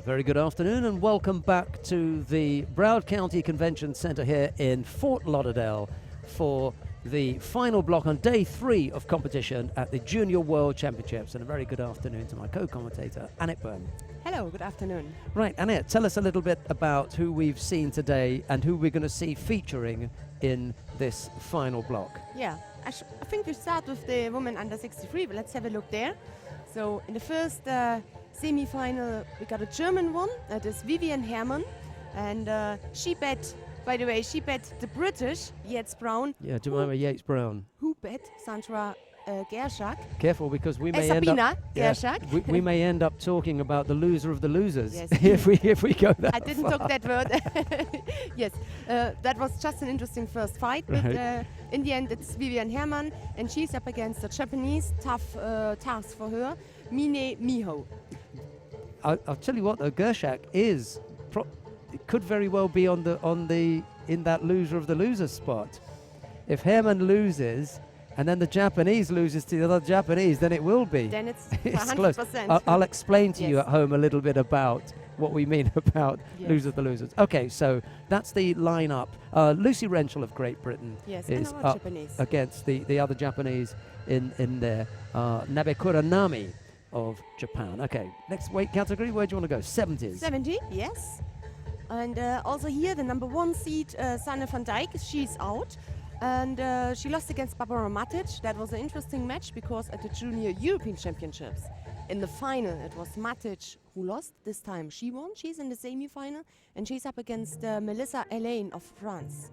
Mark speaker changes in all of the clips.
Speaker 1: Very good afternoon and welcome back to the Broward County Convention Center here in Fort Lauderdale for the final block on day 3 of competition at the Junior World Championships. And a very good afternoon to my co-commentator, Annette Byrne.
Speaker 2: Hello, good afternoon.
Speaker 1: Right, Annette, tell us a little bit about who we've seen today and who we're going to see featuring in this final block.
Speaker 2: Yeah, I think we start with the women under 63, but let's have a look there. So in the first semi-final, we got a German one, that is Vivian Herrmann, and she bet, by the way, she bet the British Yates Brown.
Speaker 1: Yeah, Jemima Yates Brown.
Speaker 2: Who bet Sandra Gershak.
Speaker 1: Careful, because we may
Speaker 2: Sabina
Speaker 1: Gershak. We may end up talking about the loser of the losers.
Speaker 2: Yes.
Speaker 1: if we go that
Speaker 2: I didn't
Speaker 1: far.
Speaker 2: talk that word. Yes, that was just an interesting first fight, but in the end it's Vivian Herrmann, and she's up against a Japanese tough task for her, Mine Miho.
Speaker 1: I'll tell you what, though, Gershak is it could very well be in that loser of the losers spot. If Herrmann loses and then the Japanese loses to the other Japanese, then it will be.
Speaker 2: Then it's
Speaker 1: It's
Speaker 2: 100%.
Speaker 1: close. I'll explain to you
Speaker 2: Yes.
Speaker 1: at home a little bit about what we mean about
Speaker 2: Yes.
Speaker 1: loser of the losers. Okay, so that's the lineup. Lucy Rentschel of Great Britain
Speaker 2: Yes,
Speaker 1: is
Speaker 2: and our
Speaker 1: up
Speaker 2: Japanese.
Speaker 1: against the other Japanese in there. Nabekura Nami of Japan. Okay, next weight category, where do you want to go? 70s.
Speaker 2: 70, yes. And also here, the number 1 seed, Sanne van Dijk, she's out. And she lost against Barbara Matic. That was an interesting match because at the Junior European Championships, in the final, it was Matic who lost. This time she won. She's in the semi-final, and she's up against Melissa Elaine of France.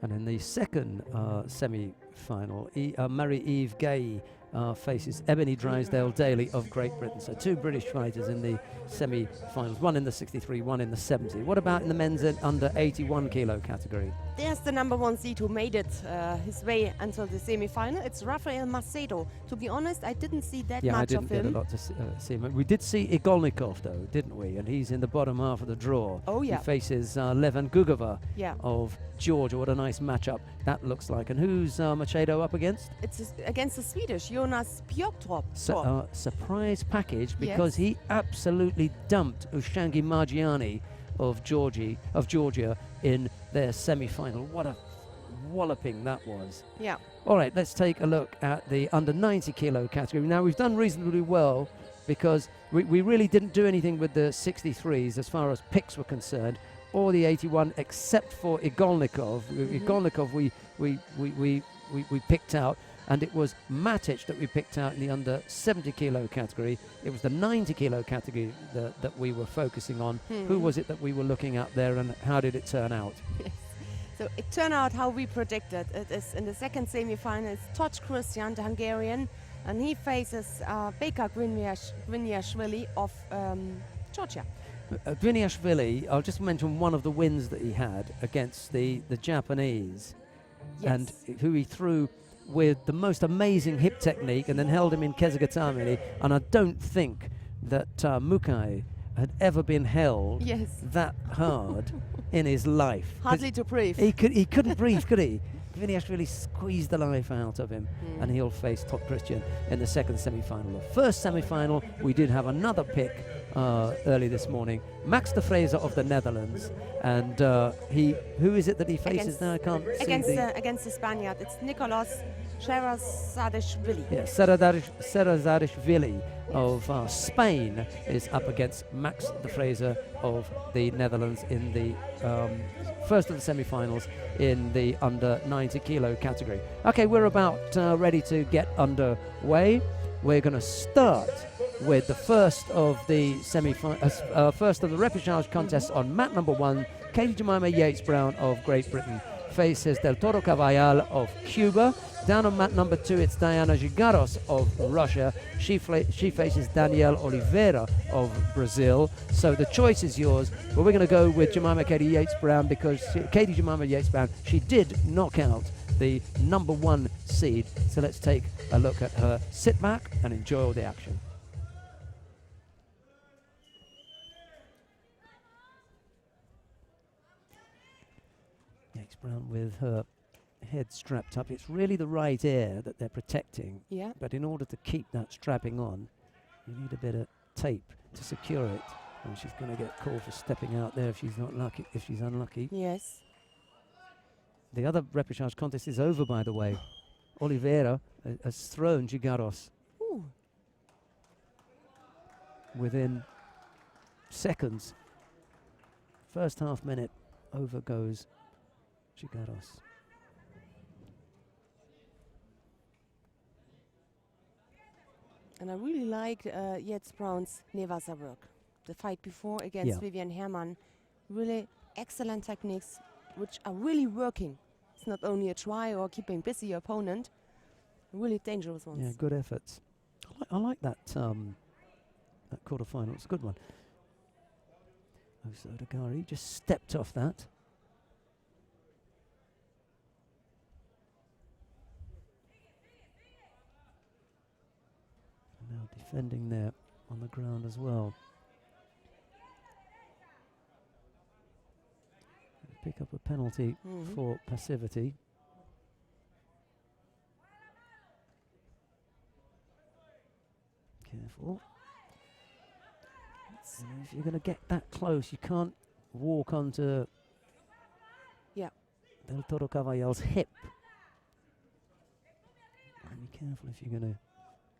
Speaker 1: And in the second semi-final, Marie-Eve Gay faces Ebony Drysdale-Daly of Great Britain. So 2 British fighters in the semi-finals, one in the 63, one in the 70. What about in the men's under 81 kilo category?
Speaker 2: There's the number 1 seed who made it his way until the semi-final. It's Rafael Macedo. To be honest, I didn't see that much of him.
Speaker 1: Yeah, I didn't get a lot to see him. We did see Igolnikov, though, didn't we? And he's in the bottom half of the draw.
Speaker 2: Oh, yeah.
Speaker 1: He faces Levan Gugova
Speaker 2: Yeah.
Speaker 1: of Georgia. What a nice matchup that looks like. And who's Macedo up against?
Speaker 2: It's against the Swedish, Jonas Piotrop.
Speaker 1: Surprise package, because he absolutely dumped Ushangi Margiani of Georgia in their semi-final. What a walloping that was.
Speaker 2: Yeah.
Speaker 1: All right, let's take a look at the under 90 kilo category. Now, we've done reasonably well because we really didn't do anything with the 63s as far as picks were concerned, or the 81, except for Igolnikov. Igolnikov we picked out, and it was Matic that we picked out in the under 70 kilo category. It was the 90 kilo category that we were focusing on. Who was it that we were looking at there, and how did it turn out?
Speaker 2: So it turned out how we predicted. It is in the second semi-final. It's Todd Christian, the Hungarian, and he faces Beka Gwiniashvili of Georgia.
Speaker 1: Gwiniashvili, I'll just mention one of the wins that he had against the Japanese, and who he threw with the most amazing hip technique and then held him in Kezugatame. And I don't think that Mukai had ever been held that hard in his life.
Speaker 2: Hardly to breathe.
Speaker 1: He couldn't breathe, could he? Vinyash really squeezed the life out of him, and he'll face Todd Christian in the second semi-final. The first semi-final, we did have another pick early this morning, Max de Fraser of the Netherlands, and who is it that he faces now? I can't see
Speaker 2: against the Spaniard. It's Nicolas Sherazadishvili.
Speaker 1: Yeah, Sherazadishvili of Spain is up against Max de Fraser of the Netherlands in the first of the semi-finals in the under 90 kilo category. Okay, we're about ready to get underway. We're going to start with the first of the first of the repechage contests on mat number 1. Katie Jemima Yates Brown of Great Britain faces Del Toro Caballal of Cuba. Down on mat number 2, it's Diana Gigaros of Russia. She faces Danielle Oliveira of Brazil. So the choice is yours, but we're going to go with Jemima Katie Yates Brown because Katie Jemima Yates Brown, she did knock out the number 1 seed. So let's take a look at her. Sit back and enjoy all the action. Yates Brown with her head strapped up. It's really the right ear that they're protecting.
Speaker 2: Yeah.
Speaker 1: But in order to keep that strapping on, you need a bit of tape to secure it. And she's going to get called for stepping out there if she's not lucky. If she's unlucky.
Speaker 2: Yes.
Speaker 1: The other repechage contest is over, by the way. Oliveira has thrown Gigaros
Speaker 2: Ooh.
Speaker 1: within seconds. First half minute, over goes Gigaros.
Speaker 2: And I really liked Yates Brown's Nevasa work. The fight before against Vivian Herrmann. Really excellent techniques, which are really working. It's not only a try or keeping busy your opponent. Really dangerous ones.
Speaker 1: Yeah, good efforts. I like that that quarterfinal. It's a good one. Osodagari just stepped off that. And now defending there on the ground as well. Pick up a penalty for passivity. Careful. And if you're going to get that close, you can't walk onto Del Toro Cavallal's hip. And be careful if you're going to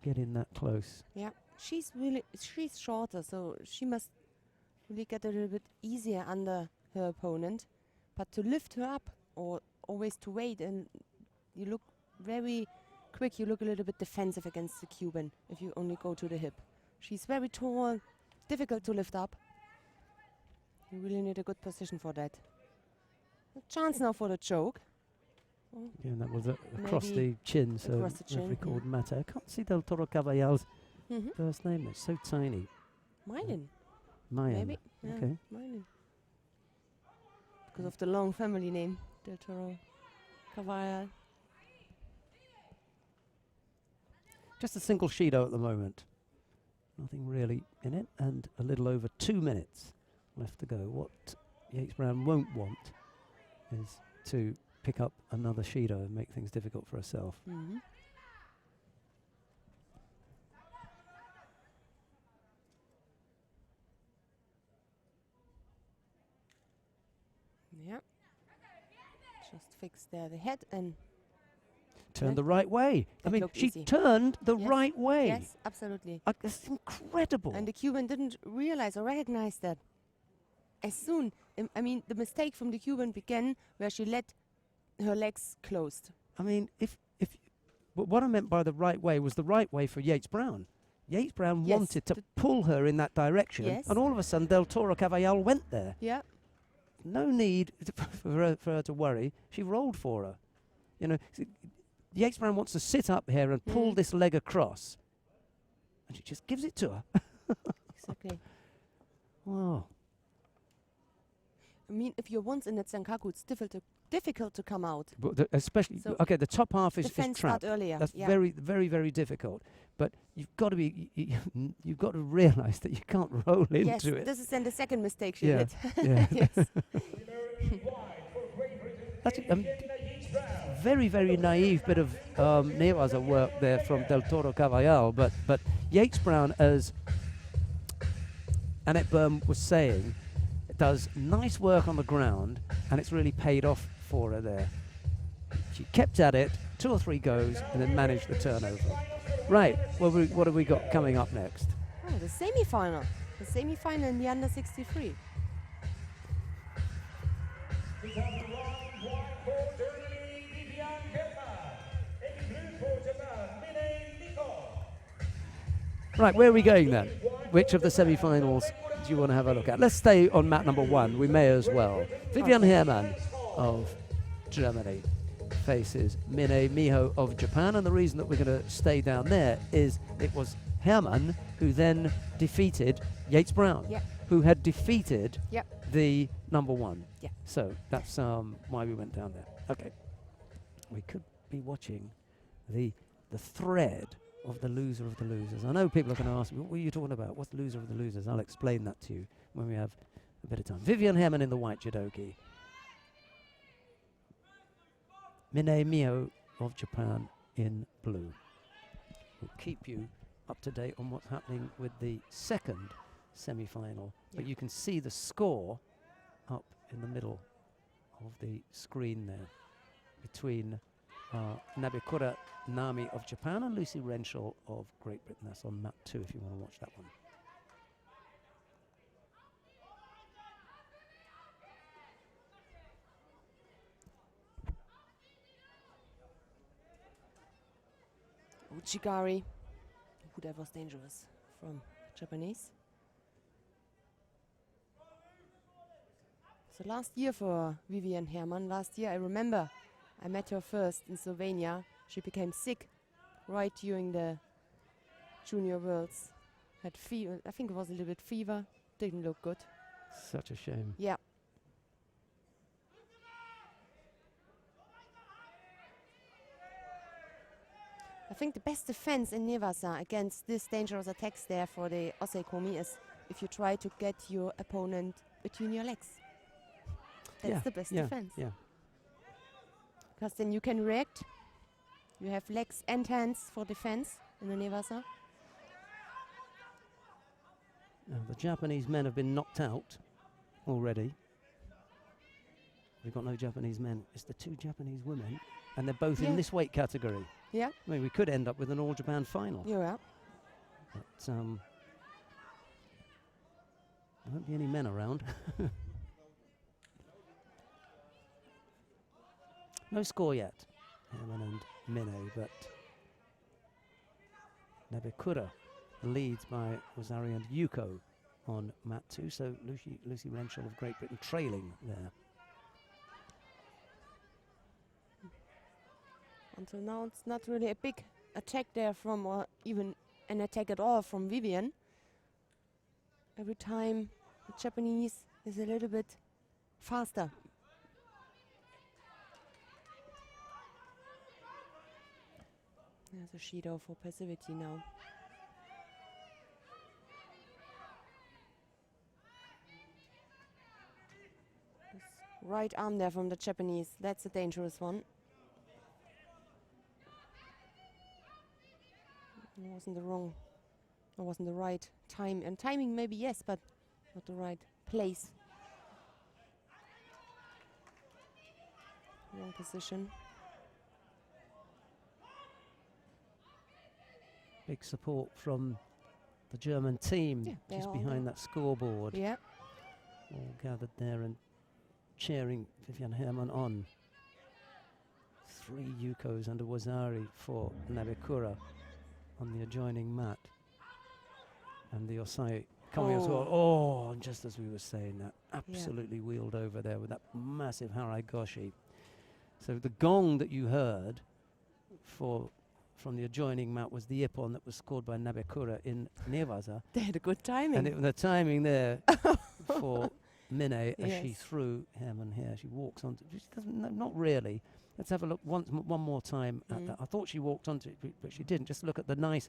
Speaker 1: get in that close.
Speaker 2: Yeah, she's shorter, so she must really get a little bit easier under her opponent. But to lift her up or always to wait, and you look very quick, you look a little bit defensive against the Cuban if you only go to the hip. She's very tall, difficult to lift up. You really need a good position for that. A chance now for the choke.
Speaker 1: Yeah, and that was across the chin, so referee called Mata. I can't see Del Toro Cavallal's first name. It's so tiny.
Speaker 2: Mayan.
Speaker 1: Mayan.
Speaker 2: Yeah,
Speaker 1: okay.
Speaker 2: Mayan. Because of the long family name, Del Toro Cavallal.
Speaker 1: Just a single Shido at the moment. Nothing really in it, and a little over 2 minutes left to go. What Yates Brown won't want is to pick up another Shido and make things difficult for herself.
Speaker 2: Yeah. Just fix there the head and
Speaker 1: turned the right way. I mean, she
Speaker 2: easy.
Speaker 1: turned the right way.
Speaker 2: Yes, absolutely.
Speaker 1: It's incredible.
Speaker 2: And the Cuban didn't realize or recognize that. As soon, I mean, the mistake from the Cuban began where she let her legs closed.
Speaker 1: I mean, what I meant by the right way was the right way for Yates Brown. Yates Brown wanted to pull her in that direction, and all of a sudden Del Toro Cavallal went there.
Speaker 2: Yeah.
Speaker 1: No need for her to worry. She rolled for her. You know, Yates Brown wants to sit up here and pull this leg across, and she just gives it to her.
Speaker 2: Exactly.
Speaker 1: Wow.
Speaker 2: I mean, if you're once in that Senkaku, it's difficult to come out.
Speaker 1: But especially, okay, the top half is trapped.
Speaker 2: Earlier.
Speaker 1: That's very, very, very difficult. But you've got to be, you've got to realise that you can't roll into it.
Speaker 2: This is then the second mistake she
Speaker 1: Yeah.
Speaker 2: did.
Speaker 1: Yeah. That's very, very naive bit of Nevaza work there from Del Toro Cavallal. But Yates Brown, as Annette Byrne was saying, does nice work on the ground, and it's really paid off for her there. She kept at it, 2 or 3 goes, and then managed the turnover. Right, what have we got coming up next?
Speaker 2: Oh, the semi-final. The semi-final in the under 63.
Speaker 1: Right, where are we going then? Which of the semi-finals do you want to have a look at? Let's stay on mat number 1. We may as well. Vivian Herrmann of Germany faces Mine Miho of Japan, and the reason that we're going to stay down there is it was Herrmann who then defeated Yates Brown, who had defeated the number 1.
Speaker 2: Yeah.
Speaker 1: So that's why we went down there. Okay. We could be watching the thread of the loser of the losers. I know people are going to ask me, what are you talking about? What's the loser of the losers? I'll explain that to you when we have a bit of time. Vivian Herrmann in the white judogi. Mine Miho of Japan in blue. We'll keep you up to date on what's happening with the second semi-final.
Speaker 2: Yeah.
Speaker 1: But you can see the score up in the middle of the screen there between Nabekura Nami of Japan and Lucy Renshaw of Great Britain. That's on mat 2 if you want to watch that one.
Speaker 2: Uchigari. Ooh, that was dangerous from Japanese. So last year for Vivian Herrmann, last year I remember I met her first in Slovenia. She became sick right during the Junior Worlds. Had fever, I think it was a little bit fever, didn't look good.
Speaker 1: Such a shame.
Speaker 2: Yeah. I think the best defense in Nevasa against this dangerous attacks there for the oseikomi is if you try to get your opponent between your legs. That's the best defense.
Speaker 1: Yeah.
Speaker 2: Because then you can react. You have legs and hands for defense in the Nevasa.
Speaker 1: Now, the Japanese men have been knocked out already. We've got no Japanese men. It's the 2 Japanese women, and they're both in this weight category.
Speaker 2: Yeah.
Speaker 1: I mean, we could end up with an all-Japan final.
Speaker 2: Yeah.
Speaker 1: But there won't be any men around. No score yet, Herman and Mine, but Nabekura leads by Rosari and Yuko on mat 2, so Lucy Renshaw of Great Britain trailing there.
Speaker 2: Until now, it's not really a big attack there from, or even an attack at all from Vivian. Every time the Japanese is a little bit faster. There's a Shido for passivity now. This right arm there from the Japanese, that's a dangerous one. It wasn't the right time. And timing maybe yes, but not the right place. Wrong position.
Speaker 1: Big support from the German team just behind that scoreboard.
Speaker 2: Yeah.
Speaker 1: All gathered there and cheering Vivian Herrmann on. 3 Yukos under Wazari for Nabekura on the adjoining mat. And the Osai coming as well. Oh, and just as we were saying that, absolutely wheeled over there with that massive Haraigoshi. So the gong that you heard from the adjoining mat was the ippon that was scored by Nabekura in Nevasa.
Speaker 2: They had a good timing.
Speaker 1: And the timing there for Mine as she threw Herrmann here. She walks onto, she doesn't, no, not really. Let's have a look one more time at that. I thought she walked onto it, but she didn't. Just look at the nice,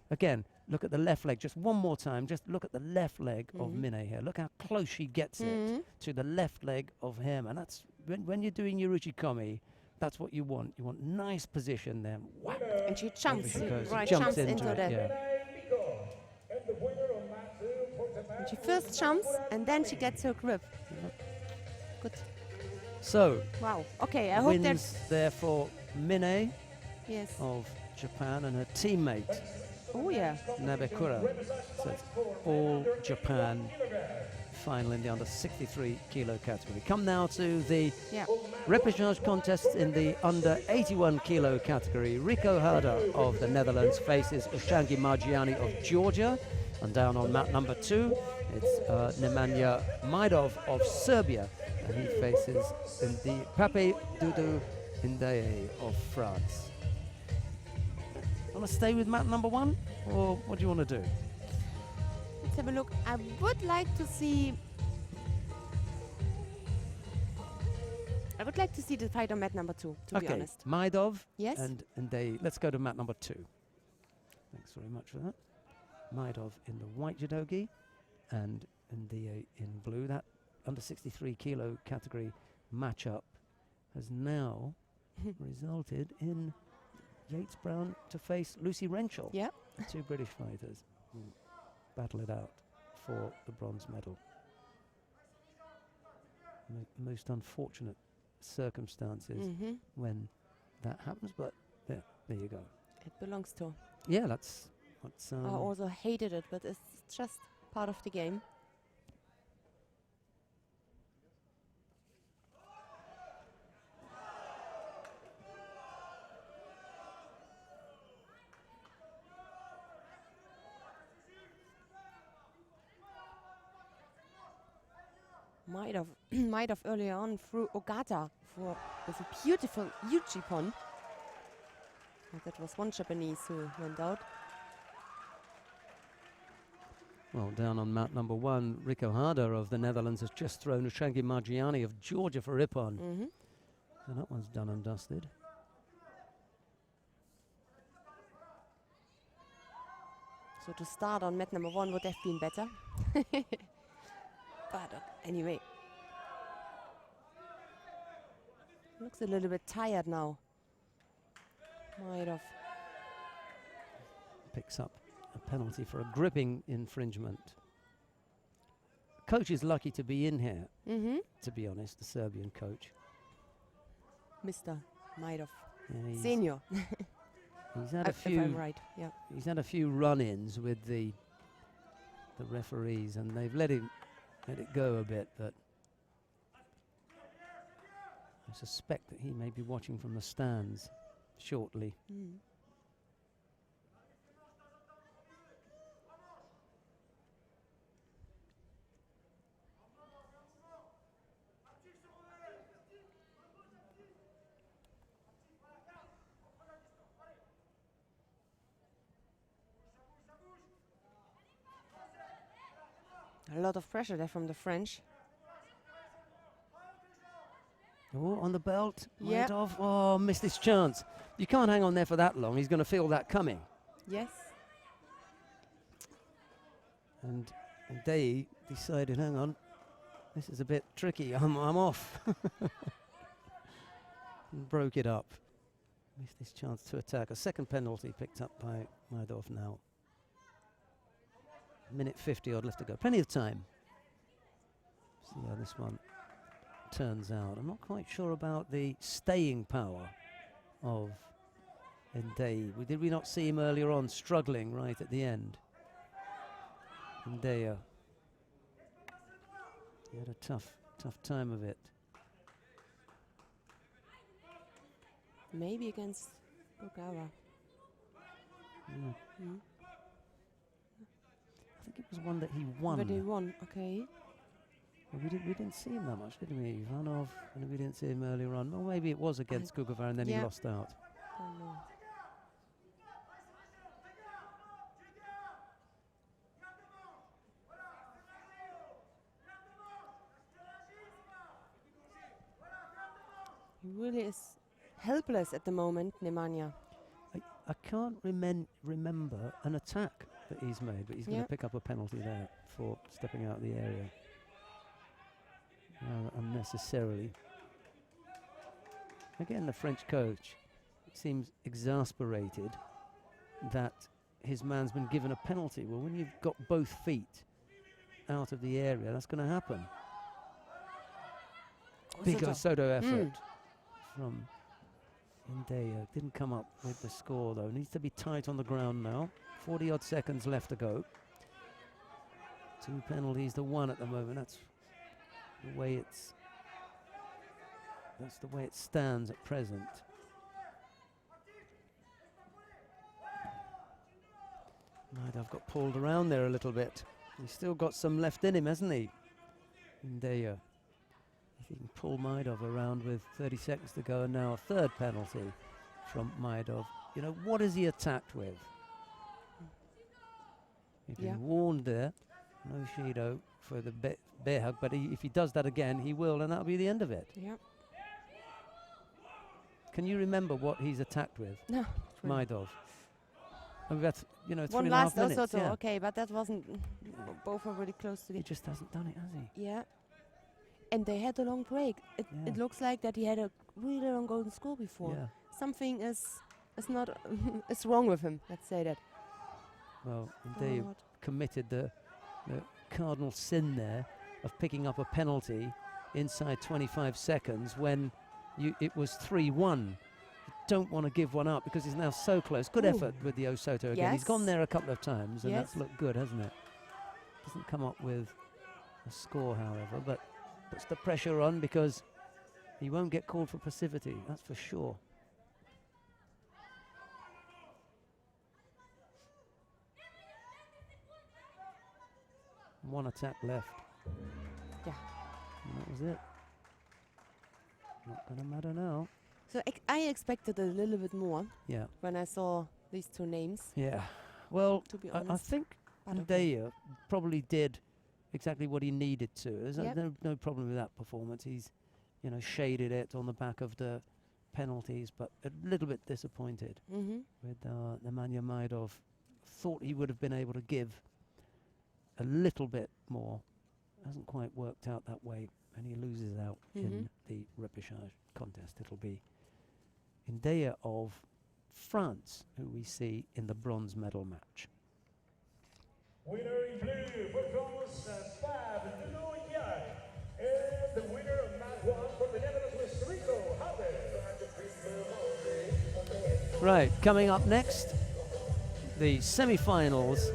Speaker 1: again, look at the left leg. Just one more time. Just look at the left leg of Mine here. Look how close she gets it to the left leg of Herrmann. That's when you're doing your uchikomi, that's what you want. You want nice position there. Whap.
Speaker 2: And she jumps,
Speaker 1: Jumps into it,
Speaker 2: and she first jumps and then she gets her grip. Good.
Speaker 1: So,
Speaker 2: wow. Okay, I hope
Speaker 1: wins
Speaker 2: that's
Speaker 1: there for Mine
Speaker 2: yes.
Speaker 1: of Japan and her teammate
Speaker 2: Oh yeah.
Speaker 1: Nabekura. So it's all Japan final in the under 63 kilo category. Come now to the repechage contest in the under 81 kilo category. Rico Harder of the Netherlands faces Ushangi Margiani of Georgia. And down on mat number 2, it's Nemanja Majdov of Serbia. And he faces the Pape Dudu Indaye of France. Want to stay with mat number 1, or what do you want to do?
Speaker 2: Let's have a look. I would like to see the fight on mat number 2, to be honest.
Speaker 1: Majdov
Speaker 2: yes.
Speaker 1: and Indaye. Let's go to mat number 2. Thanks very much for that. Majdov in the white judogi and Indaye in blue. That under 63 kilo category matchup has now resulted in Yates Brown to face Lucy Renshaw.
Speaker 2: Yeah.
Speaker 1: The 2 British fighters who battle it out for the bronze medal. Most unfortunate circumstances when that happens, but there you go.
Speaker 2: It belongs to.
Speaker 1: Yeah, that's
Speaker 2: I also hated it, but it's just part of the game. Might have earlier on through Ogata with a beautiful Uchipon. And that was one Japanese who went out.
Speaker 1: Well, down on mat number 1, Rico Harder of the Netherlands has just thrown Ushangi Margiani of Georgia for Ippon. So that one's done and dusted.
Speaker 2: So to start on mat number 1 would have been better. But anyway. Looks a little bit tired now. Might have.
Speaker 1: Picks up a penalty for a gripping infringement. Coach is lucky to be in here, to be honest, the Serbian coach.
Speaker 2: Mr. Maidov.
Speaker 1: Yeah,
Speaker 2: Senior.
Speaker 1: He's had a few.
Speaker 2: If I'm right, yeah.
Speaker 1: He's had a few run-ins with the referees, and they've let it go a bit. But I suspect that he may be watching from the stands shortly.
Speaker 2: A lot of pressure there from the French.
Speaker 1: Oh, on the belt.
Speaker 2: Yeah.
Speaker 1: Maidov. Oh, missed his chance. You can't hang on there for that long. He's going to feel that coming.
Speaker 2: Yes.
Speaker 1: And Day decided, hang on, this is a bit tricky. I'm off. And broke it up. Missed his chance to attack. A second penalty picked up by Maidov now. Minute 50 odd left to go. Plenty of time. See how this one turns out. I'm not quite sure about the staying power of Ndeye. Did we not see him earlier on struggling right at the end? Ndeye. He had a tough time of it.
Speaker 2: Maybe against Ogawa.
Speaker 1: Yeah. I think it was one that he won.
Speaker 2: But he won, okay.
Speaker 1: Well, we didn't see him that much, did we? Ivanov, and we didn't see him earlier on. Well, maybe it was against Gugovar and then he lost out.
Speaker 2: Don't know. He really is helpless at the moment, Nemanja.
Speaker 1: I can't remember an attack that he's made, but he's going to pick up a penalty there for stepping out of the area unnecessarily. Again, the French coach seems exasperated that his man's been given a penalty. Well, when you've got both feet out of the area, that's going to happen. Big Osoto effort from Ndeye. Didn't come up with the score though. Needs to be tight on the ground now. 40 odd seconds left to go. 2 penalties to 1 at the moment. That's the way it stands at present. Might have got pulled around there a little bit. He's still got some left in him, hasn't he? Ndeye. If he can pull Maidov around with 30 seconds to go, and now a third penalty from Maidov. You know, what is he attacked with? He's been warned there. No Shido for the bear hug, but if he does that again, he will, and that'll be the end of it.
Speaker 2: Yeah.
Speaker 1: Can you remember what he's attacked with?
Speaker 2: No.
Speaker 1: Maidov. I mean, that's, you know,
Speaker 2: One
Speaker 1: 3.5
Speaker 2: last
Speaker 1: minutes.
Speaker 2: Osoto, okay, but that wasn't. Both are really close to
Speaker 1: He
Speaker 2: the.
Speaker 1: just hasn't done it, has he?
Speaker 2: Yeah. And they had a long break. It looks like that he had a really long golden score before.
Speaker 1: Yeah.
Speaker 2: Something is not is wrong with him. Let's say that.
Speaker 1: Well, they committed the cardinal sin there of picking up a penalty inside 25 seconds when it was 3-1. You don't want to give one up because he's now so close. Good effort with the Osoto again. He's gone there a couple of times, and that's looked good, hasn't it? Doesn't come up with a score, however, but puts the pressure on because he won't get called for passivity, that's for sure. One attack left.
Speaker 2: Yeah.
Speaker 1: And that was it. Not going to matter now.
Speaker 2: So I expected a little bit more.
Speaker 1: Yeah.
Speaker 2: When I saw these two names.
Speaker 1: Yeah. Well,
Speaker 2: to be honest,
Speaker 1: I think Ndaya probably did exactly what he needed to. There's no problem with that performance. He's, you know, shaded it on the back of the penalties, but a little bit disappointed with Nemanja Majdov. Thought he would have been able to give a little bit more. Hasn't quite worked out that way, and he loses out in the repechage contest. It'll be Ndaya of France who we see in the bronze medal match.
Speaker 3: Winner in blue for France, 5 Judo, and the winner of match 1 for the Netherlands was Rico Haber.
Speaker 1: Right, coming up next, the semi-finals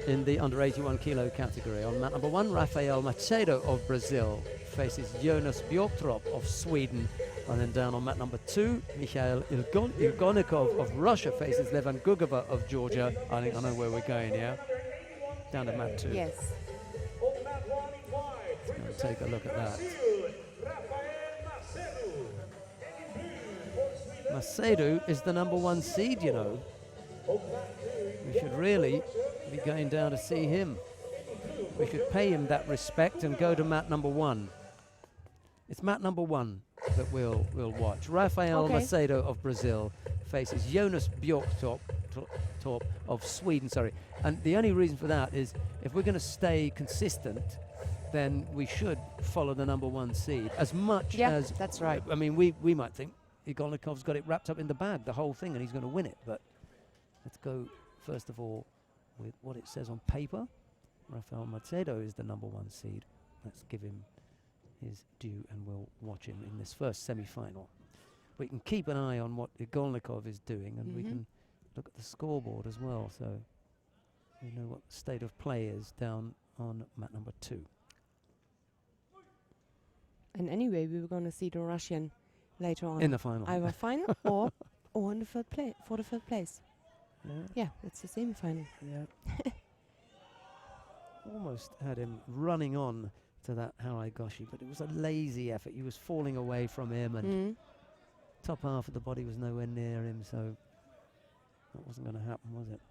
Speaker 1: in the under 81 kilo category. On mat number 1, Rafael Macedo of Brazil faces Jonas Bjorktrop of Sweden. And then down on mat number 2, Mikhail Ilgonikov of Russia faces Levan Gugova of Georgia. I think I know where we're going, yeah? Down to mat 2.
Speaker 2: Yes.
Speaker 1: Let's go and take a look at that. Macedo is the number 1 seed, you know. We should really be going down to see him. We should pay him that respect and go to mat number 1. It's mat number 1 that we'll watch. Rafael Macedo of Brazil faces Jonas Bjorktorp of Sweden. And the only reason for that is if we're going to stay consistent, then we should follow the number 1 seed as much as.
Speaker 2: That's right.
Speaker 1: I mean, we might think Igonikov's got it wrapped up in the bag, the whole thing, and he's going to win it. But let's go first of all with what it says on paper. Rafael Macedo is the number 1 seed. Let's give him his due, and we'll watch him in this first semi-final. We can keep an eye on what Igolnikov is doing, and we can look at the scoreboard as well, so we know what the state of play is down on mat number 2.
Speaker 2: And anyway, we were going to see the Russian later on
Speaker 1: in the final.
Speaker 2: Either final or in the third place for the third place. Yeah, it's the semi-final.
Speaker 1: Yeah. Almost had him running on to that Haragoshi, but it was a lazy effort. He was falling away from him, and top half of the body was nowhere near him, so that wasn't going to happen, was it?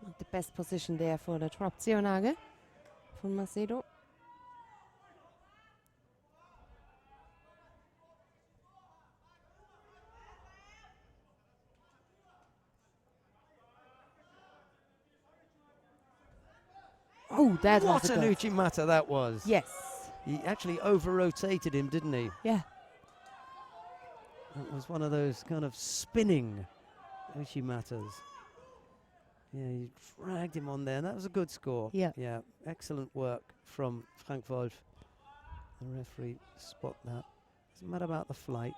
Speaker 2: Not the best position there for the Tropzionage from Macedo. Oh, that was
Speaker 1: what an Uchimata that was.
Speaker 2: Yes.
Speaker 1: He actually over-rotated him, didn't he?
Speaker 2: Yeah.
Speaker 1: That was one of those kind of spinning Uchimatas. Yeah, he dragged him on there, and that was a good score.
Speaker 2: Yeah.
Speaker 1: Yeah, excellent work from Frank Wolf. The referee spot that. Doesn't matter about the flight.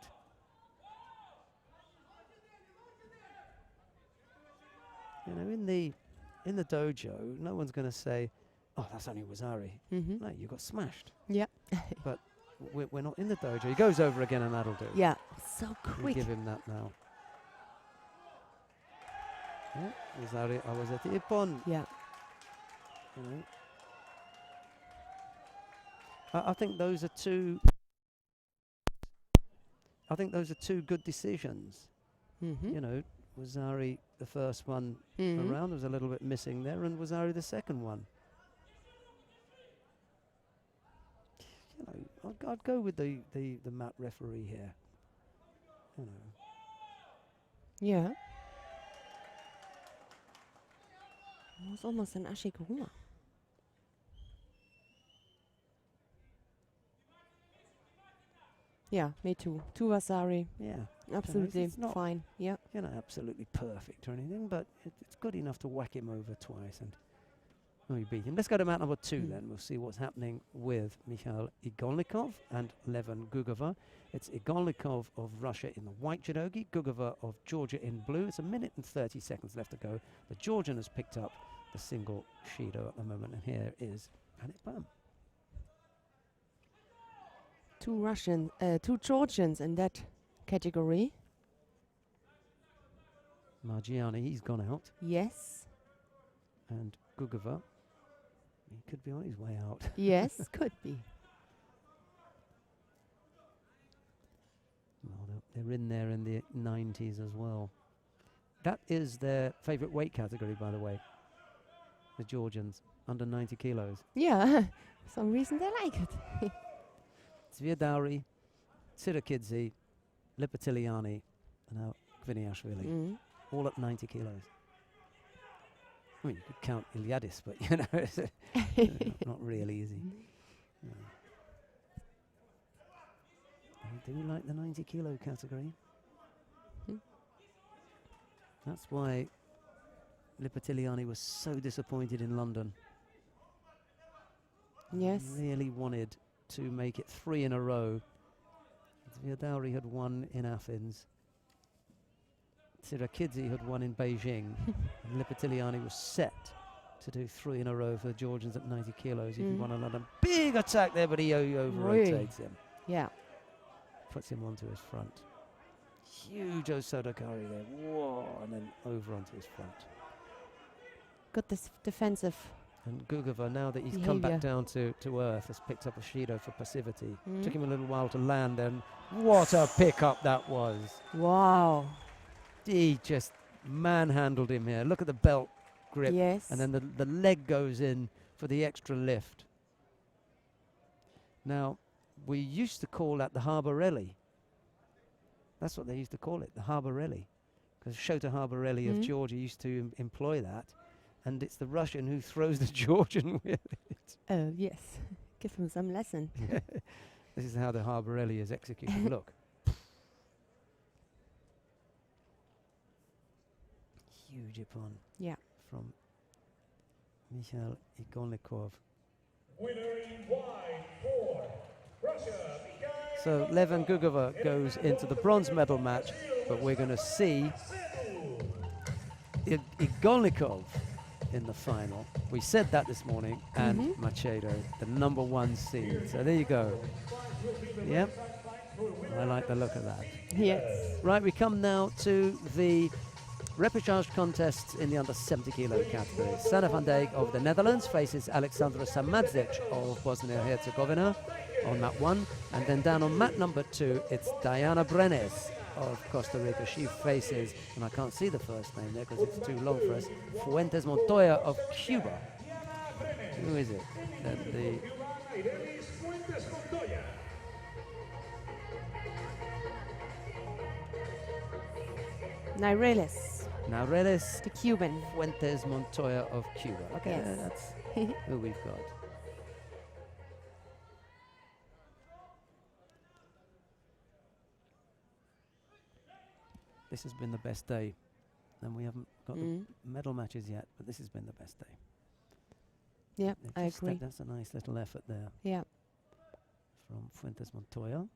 Speaker 1: You know, in the dojo, no one's going to say, "Oh, that's only Wazari." No, you got smashed.
Speaker 2: Yeah.
Speaker 1: But we're not in the dojo. He goes over again, and that'll do.
Speaker 2: Yeah, so
Speaker 1: We
Speaker 2: quick.
Speaker 1: give him that now. Yeah, Wazari, I was at the Ippon.
Speaker 2: Yeah.
Speaker 1: You know. I think those are two. I think those are two good decisions. You know, Wazari, the first one around, was a little bit missing there, and Wazari, the second one. You know, I'd go with the mat referee here. You know.
Speaker 2: Yeah. It was almost an Ashikuma. Yeah, me too. Two Vasari.
Speaker 1: Yeah.
Speaker 2: Absolutely
Speaker 1: it's not,
Speaker 2: fine. Yeah.
Speaker 1: you know, absolutely perfect or anything, but it's good enough to whack him over twice and we beat him. Let's go to mat number 2 then. We'll see what's happening with Mikhail Igolnikov and Levan Gugova. It's Igolnikov of Russia in the white judogi, Gugova of Georgia in blue. It's 1 minute and 30 seconds left to go. The Georgian has picked up the single Shido at the moment, and here is Panic Bum.
Speaker 2: Two Georgians in that category.
Speaker 1: Margiani, he's gone out,
Speaker 2: Yes.
Speaker 1: and Gugova, he could be on his way out.
Speaker 2: Yes, could be.
Speaker 1: Well, they're in there in the 90s as well. That is their favourite weight category, by the way. The Georgians, under 90 kilos.
Speaker 2: Yeah, for some reason they like it.
Speaker 1: Zviadari, Tsirakidze, Lipatiliani, and now Kviniashvili, all at 90 kilos. I mean, you could count Iliadis, but you know, it's not really easy. No. I do like the 90 kilo category. That's why Lipatiliani was so disappointed in London.
Speaker 2: Yes.
Speaker 1: He really wanted to make it 3 in a row. Zviadari had won in Athens. Tsirakidze had won in Beijing. And Lipatiliani was set to do 3 in a row for the Georgians at 90 kilos. If he won in London. Big attack there, but he over-rotates him.
Speaker 2: Yeah.
Speaker 1: Puts him onto his front. Huge Osodakari there. Whoa, and then over onto his front.
Speaker 2: Good defensive.
Speaker 1: And Gugova, now that he's come back down to earth, has picked up a Shido for passivity. Took him a little while to land, and what a pickup that was.
Speaker 2: Wow.
Speaker 1: He just manhandled him here. Look at the belt grip.
Speaker 2: Yes.
Speaker 1: And then the leg goes in for the extra lift. Now, we used to call that the Harborelli. That's what they used to call it, the Harborelli. Because Shota Harborelli of Georgia used to employ that. And it's the Russian who throws the Georgian with it.
Speaker 2: Oh, yes. Give him some lesson.
Speaker 1: This is how the Harborelli is executed. Look. Huge ippon.
Speaker 2: Yeah.
Speaker 1: From Mikhail Igolnikov.
Speaker 3: Winner in white for Russia, Mikhail.
Speaker 1: So Levan Gugova goes into the bronze medal match, but we're going to see Igolnikov in the final. We said that this morning, and Machado, the #1 seed. So there you go. Yep. I like the look of that.
Speaker 2: Yes.
Speaker 1: Right, we come now to the repechage contests in the under 70 kilo category. Sana van Dijk of the Netherlands faces Alexandra Samadzic of Bosnia-Herzegovina on mat 1. And then down on mat number 2, it's Diana Brenes of Costa Rica. She faces, and I can't see the first name there because it's too long for us, Fuentes Montoya of Cuba. Who is it? Naureles,
Speaker 2: the Cuban.
Speaker 1: Fuentes Montoya of Cuba. Okay,
Speaker 2: Yes.
Speaker 1: that's who we've got. This has been the best day, and we haven't got the medal matches yet, but this has been the best day.
Speaker 2: Yep, I agree.
Speaker 1: That's a nice little effort there.
Speaker 2: Yeah.
Speaker 1: From Fuentes Montoya.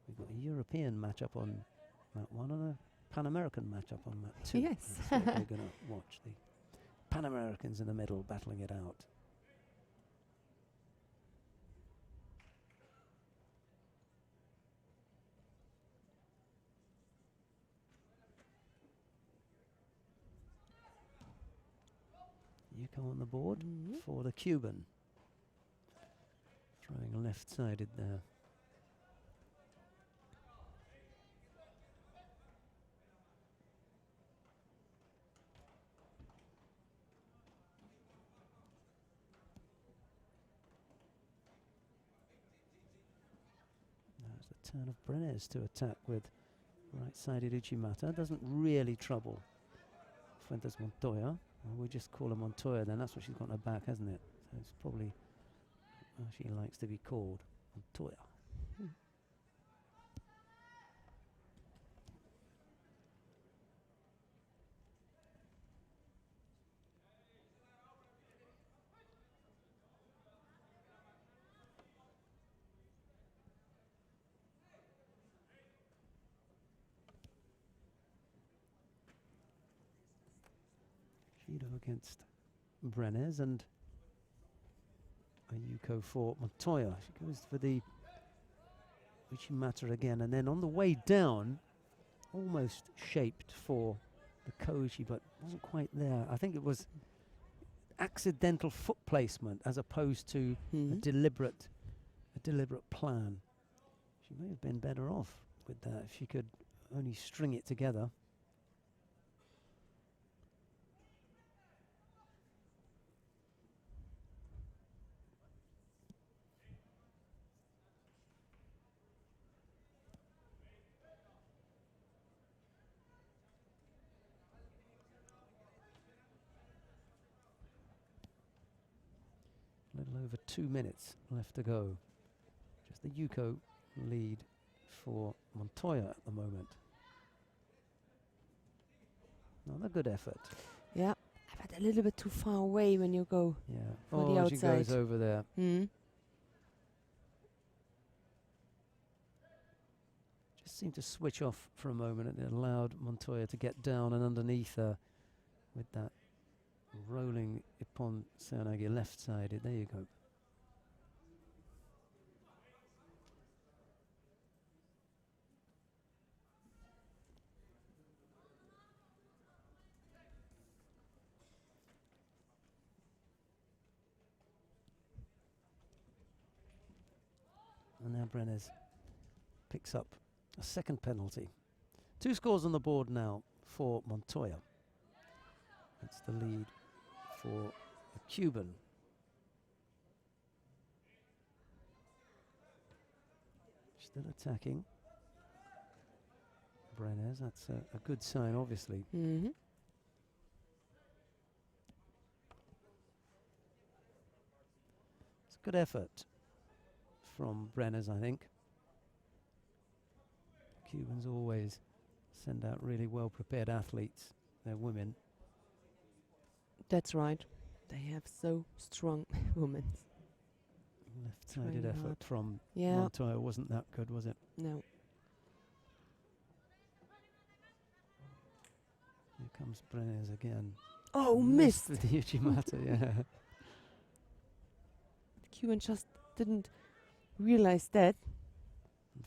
Speaker 1: We've got a European matchup on mat 1 and a Pan American matchup on mat 2.
Speaker 2: Yes.
Speaker 1: That's what we're going to watch. The Pan Americans in the middle battling it out. Yuko on the board for the Cuban. Throwing left-sided there. There's the turn of Brenes to attack with right-sided Uchimata. Doesn't really trouble Fuentes Montoya. Well, we just call her Montoya then. That's what she's got on her back, hasn't it? So it's probably she likes to be called, Montoya. Judo against Brenes and Ayuko for Montoya. She goes for the Uchimata again, and then on the way down, almost shaped for the Koji, but wasn't quite there. I think it was accidental foot placement as opposed to a deliberate plan. She may have been better off with that if she could only string it together. A little over 2 minutes left to go. Just the Yuko lead for Montoya at the moment. Another good effort.
Speaker 2: Yeah, but a little bit too far away when you go.
Speaker 1: Yeah.
Speaker 2: For the
Speaker 1: She goes
Speaker 2: outside.
Speaker 1: over there. Just seemed to switch off for a moment, and it allowed Montoya to get down and underneath her with that rolling Ippon Seoinage left-sided. There you go. And now Brenes picks up a second penalty. 2 scores on the board now for Montoya. That's the lead for the Cuban. Still attacking. Brenes, that's a good sign, obviously. It's a good effort from Brenes, I think. Cubans always send out really well-prepared athletes. They're women.
Speaker 2: That's right. They have so strong women.
Speaker 1: Left-sided
Speaker 2: Trying
Speaker 1: effort
Speaker 2: hard.
Speaker 1: from
Speaker 2: Yeah.
Speaker 1: Montoya wasn't that good, was it?
Speaker 2: No.
Speaker 1: Here comes Brenes again.
Speaker 2: Oh, missed.
Speaker 1: With the Uchimata, yeah.
Speaker 2: The Cuban just didn't realize that.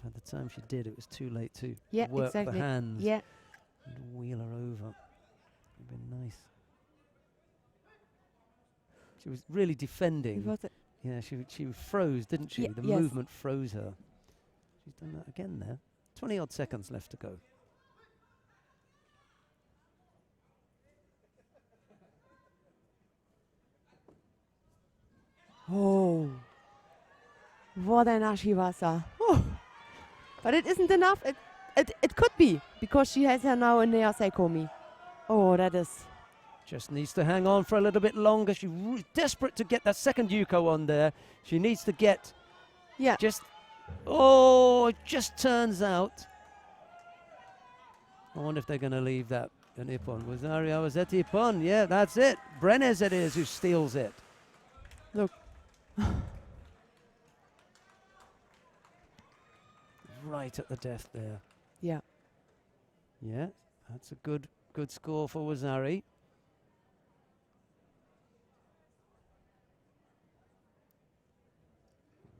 Speaker 1: By the time she did, it was too late to
Speaker 2: Yeah,
Speaker 1: work
Speaker 2: exactly.
Speaker 1: the hands
Speaker 2: Yeah.
Speaker 1: and wheel her over. Would have been nice. She was really defending.
Speaker 2: It was a-
Speaker 1: Yeah, she froze, didn't she?
Speaker 2: Ye-
Speaker 1: The
Speaker 2: yes.
Speaker 1: movement froze her. She's done that again there. 20-odd seconds left to go.
Speaker 2: Oh. What an Ashiwasa. Oh. But it isn't enough. It could be, because she has her now in the Asaikomi. Oh, that is...
Speaker 1: Just needs to hang on for a little bit longer. She's desperate to get that second Yuko on there. She needs to get
Speaker 2: Yeah.
Speaker 1: just... Oh, it just turns out. I wonder if they're going to leave that an Ippon. Was that Ippon? Yeah, that's it. Brenes it is who steals it.
Speaker 2: Look.
Speaker 1: Right at the death there.
Speaker 2: Yeah.
Speaker 1: Yeah, that's a good score for Wazari.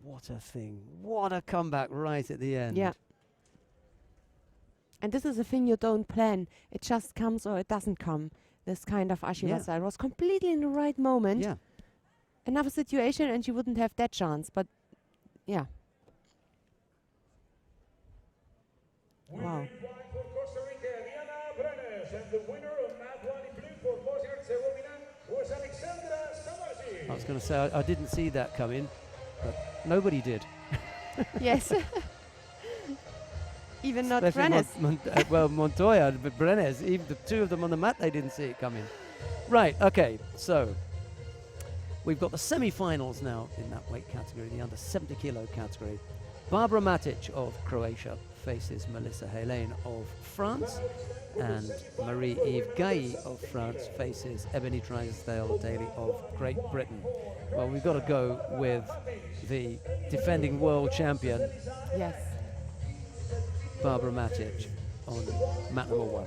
Speaker 1: What a thing. What a comeback right at the end.
Speaker 2: Yeah. And this is a thing you don't plan. It just comes or it doesn't come. This kind of Ashiwasa. It was completely in the right moment.
Speaker 1: Yeah.
Speaker 2: Another situation and you wouldn't have that chance. But yeah. Wow.
Speaker 3: Winning point for Costa Rica, Diana Brenes, and the winner of Mat 1 in blue for Bosnia and Herzegovina was Alexandra Samaji.
Speaker 1: I was going to say, I didn't see that coming, but nobody did.
Speaker 2: Yes. Even not
Speaker 1: Especially
Speaker 2: Brenes.
Speaker 1: well, Montoya, but Brenes, even the two of them on the mat, they didn't see it coming. Right, okay, so we've got the semi-finals now in that weight category, the under 70 kilo category. Barbara Matic of Croatia faces Melissa Helene of France, and Marie-Eve Gailly of France faces Ebony Drysdale-Daly of Great Britain. Well, we've got to go with the defending world champion,
Speaker 2: Yes.
Speaker 1: Barbara Matic, on mat number 1.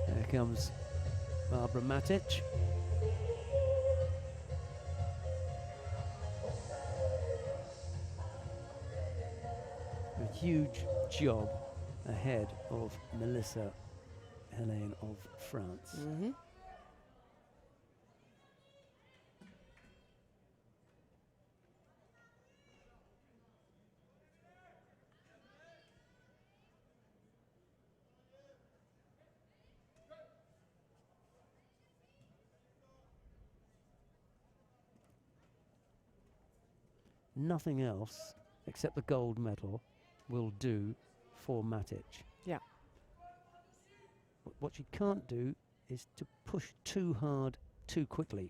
Speaker 1: There comes Barbara Matic. A huge job ahead of Melissa Helene of France.
Speaker 2: Mm-hmm.
Speaker 1: Nothing else except the gold medal will do for Matic.
Speaker 2: Yeah.
Speaker 1: What she can't do is to push too hard too quickly.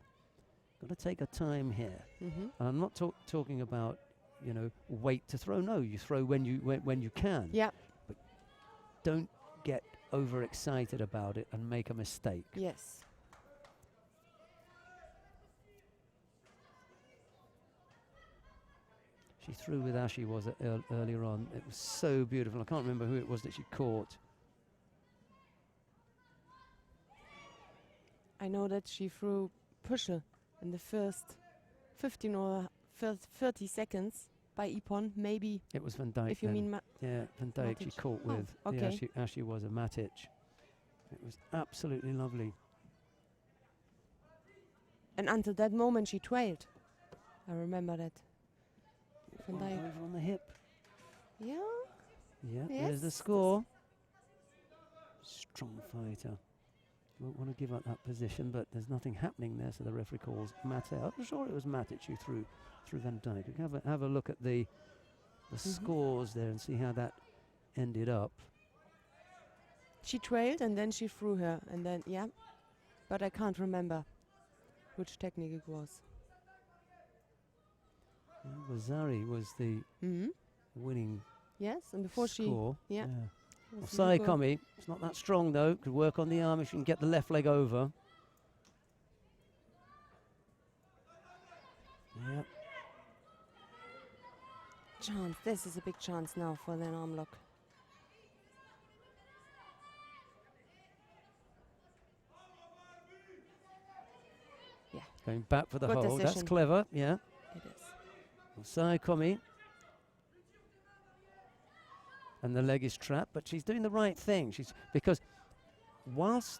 Speaker 1: Got to take her time here.
Speaker 2: Mm-hmm.
Speaker 1: And I'm not talking about, you know, wait to throw. No, you throw when you can.
Speaker 2: Yeah.
Speaker 1: But don't get overexcited about it and make a mistake.
Speaker 2: Yes.
Speaker 1: She threw with Ashi was it earlier on. It was so beautiful. I can't remember who it was that she caught.
Speaker 2: I know that she threw pusher in the first 15 or 30 seconds by Ippon, maybe.
Speaker 1: It was Van Dijk.
Speaker 2: If you
Speaker 1: then.
Speaker 2: mean
Speaker 1: Yeah, Van Dijk she
Speaker 2: Matic.
Speaker 1: caught
Speaker 2: Oh,
Speaker 1: with.
Speaker 2: okay.
Speaker 1: Yeah, Ashi was a Matic. It was absolutely lovely.
Speaker 2: And until that moment she trailed. I remember that. Van
Speaker 1: One
Speaker 2: Dijk.
Speaker 1: over on the hip.
Speaker 2: Yeah.
Speaker 1: Yeah, there's the
Speaker 2: Yes.
Speaker 1: score. Strong fighter. Won't want to give up that position, but there's nothing happening there, so the referee calls Matic. I'm sure it was Matic who threw Van Dijk. We can have a look at the scores there and see how that ended up.
Speaker 2: She trailed and then she threw her and then, yeah. But I can't remember which technique it was.
Speaker 1: Wazari was the
Speaker 2: Mm-hmm.
Speaker 1: winning
Speaker 2: Yes, and before
Speaker 1: score.
Speaker 2: yeah.
Speaker 1: Well, Sai Komi, it's not that strong though. Could work on the arm if she can get the left leg over. Yep.
Speaker 2: Chance. This is a big chance now for an arm lock. Yeah,
Speaker 1: Going back for the
Speaker 2: Good
Speaker 1: hold. That's
Speaker 2: decision.
Speaker 1: clever. Yeah.
Speaker 2: it is.
Speaker 1: Well, Sai Komi. And the leg is trapped, but she's doing the right thing. Because whilst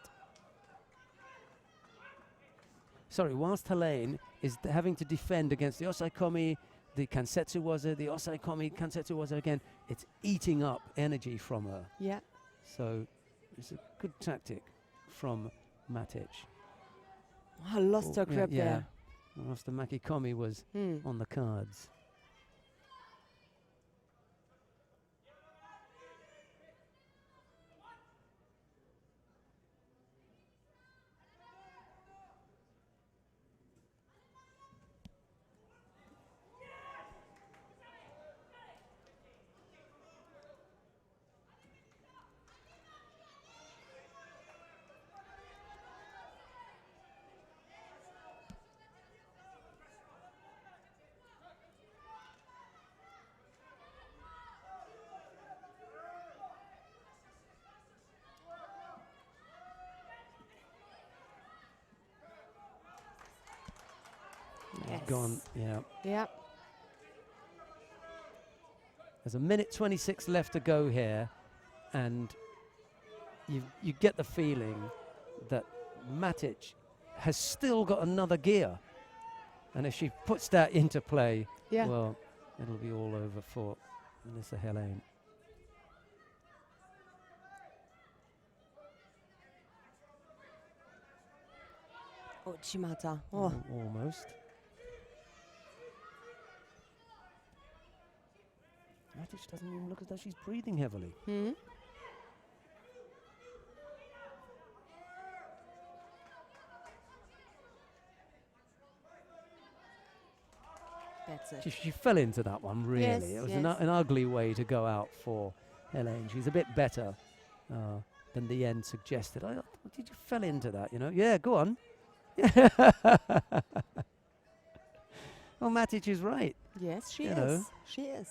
Speaker 1: Helene is having to defend against the Osai Komi, the Kansetsu Waza, the Osai Komi, Kansetsu Waza again, it's eating up energy from her.
Speaker 2: Yeah.
Speaker 1: So it's a good tactic from Matic.
Speaker 2: I lost her
Speaker 1: yeah,
Speaker 2: grip
Speaker 1: yeah.
Speaker 2: there.
Speaker 1: Whilst the Maki Komi was on the cards.
Speaker 2: Yes.
Speaker 1: Gone, yeah.
Speaker 2: Yeah.
Speaker 1: There's a minute 26 left to go here, and you get the feeling that Matic has still got another gear. And if she puts that into play,
Speaker 2: Yeah.
Speaker 1: well, it'll be all over for Melissa Helene.
Speaker 2: Oh, Chimata. Oh.
Speaker 1: Almost. Matic doesn't even look as though she's breathing heavily.
Speaker 2: Hmm. That's it.
Speaker 1: She fell into that one, really.
Speaker 2: Yes,
Speaker 1: It was
Speaker 2: yes.
Speaker 1: an ugly way to go out for Helene. She's a bit better than the end suggested. Did you fell into that, you know? Yeah, go on. Well, Matic is right.
Speaker 2: Yes, she
Speaker 1: You
Speaker 2: is.
Speaker 1: know.
Speaker 2: She is.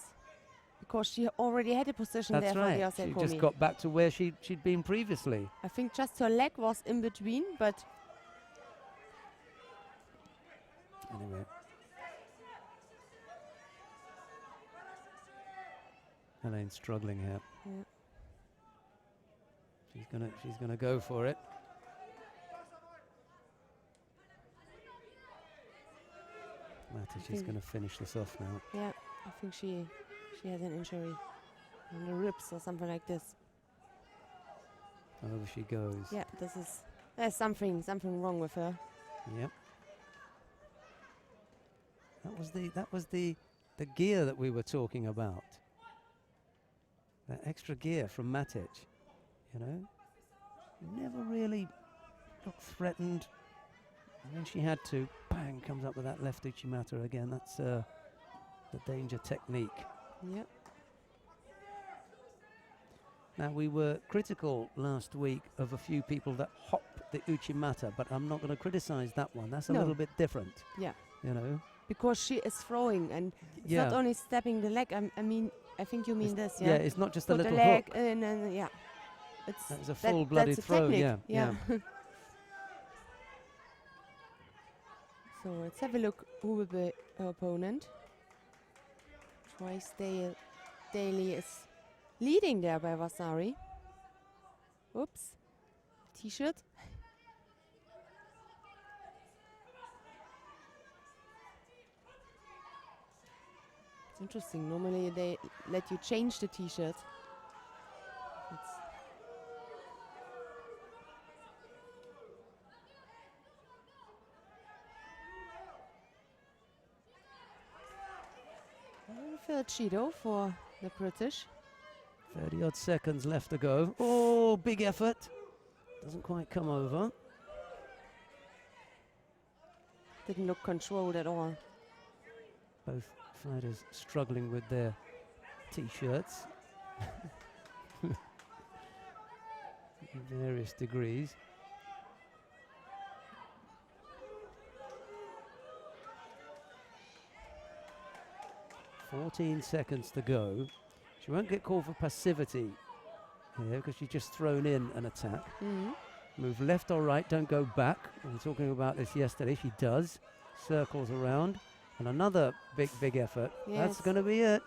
Speaker 2: Because she already had a position
Speaker 1: That's
Speaker 2: there
Speaker 1: right.
Speaker 2: for the outside
Speaker 1: She
Speaker 2: corner.
Speaker 1: just got back to where she'd been previously.
Speaker 2: I think just her leg was in between, but
Speaker 1: Anyway. Helene's struggling here.
Speaker 2: yeah.
Speaker 1: She's gonna go for it. Matic is gonna finish this off now.
Speaker 2: Yeah, I think she has an injury on the ribs or something like this.
Speaker 1: Over she goes.
Speaker 2: Yeah, there's something wrong with her.
Speaker 1: Yep. That was the gear that we were talking about. That extra gear from Matic, you know. Never really looked threatened. And when she had to, bang, comes up with that left Uchimata again. That's the danger technique.
Speaker 2: Yep.
Speaker 1: Now, we were critical last week of a few people that hop the Uchimata, but I'm not going to criticize that one. That's a
Speaker 2: No.
Speaker 1: little bit different.
Speaker 2: Yeah.
Speaker 1: You know?
Speaker 2: Because she is throwing and it's
Speaker 1: Yeah.
Speaker 2: not only stepping the leg. I think you mean this, yeah?
Speaker 1: Yeah, it's not just
Speaker 2: Put
Speaker 1: a little
Speaker 2: the leg
Speaker 1: hook.
Speaker 2: in and yeah. It's
Speaker 1: That was a full-blooded
Speaker 2: that's a
Speaker 1: throw,
Speaker 2: technique,
Speaker 1: yeah.
Speaker 2: So let's have a look who will be her opponent. Drysdale Daly is leading there by Vasari. Oops. T-shirt. It's interesting. Normally they let you change the T-shirt. Judo for the British.
Speaker 1: 30 odd seconds left to go. Oh, big effort. Doesn't quite come over.
Speaker 2: Didn't look controlled at all.
Speaker 1: Both fighters struggling with their T-shirts. In various degrees. "14 seconds to go. She won't get called for passivity here because she's just thrown in an attack.
Speaker 2: Mhm.
Speaker 1: Move left or right, don't go back. We were talking about this yesterday. She does. Circles around. And another big effort. That's
Speaker 2: Yes.
Speaker 1: going to be it.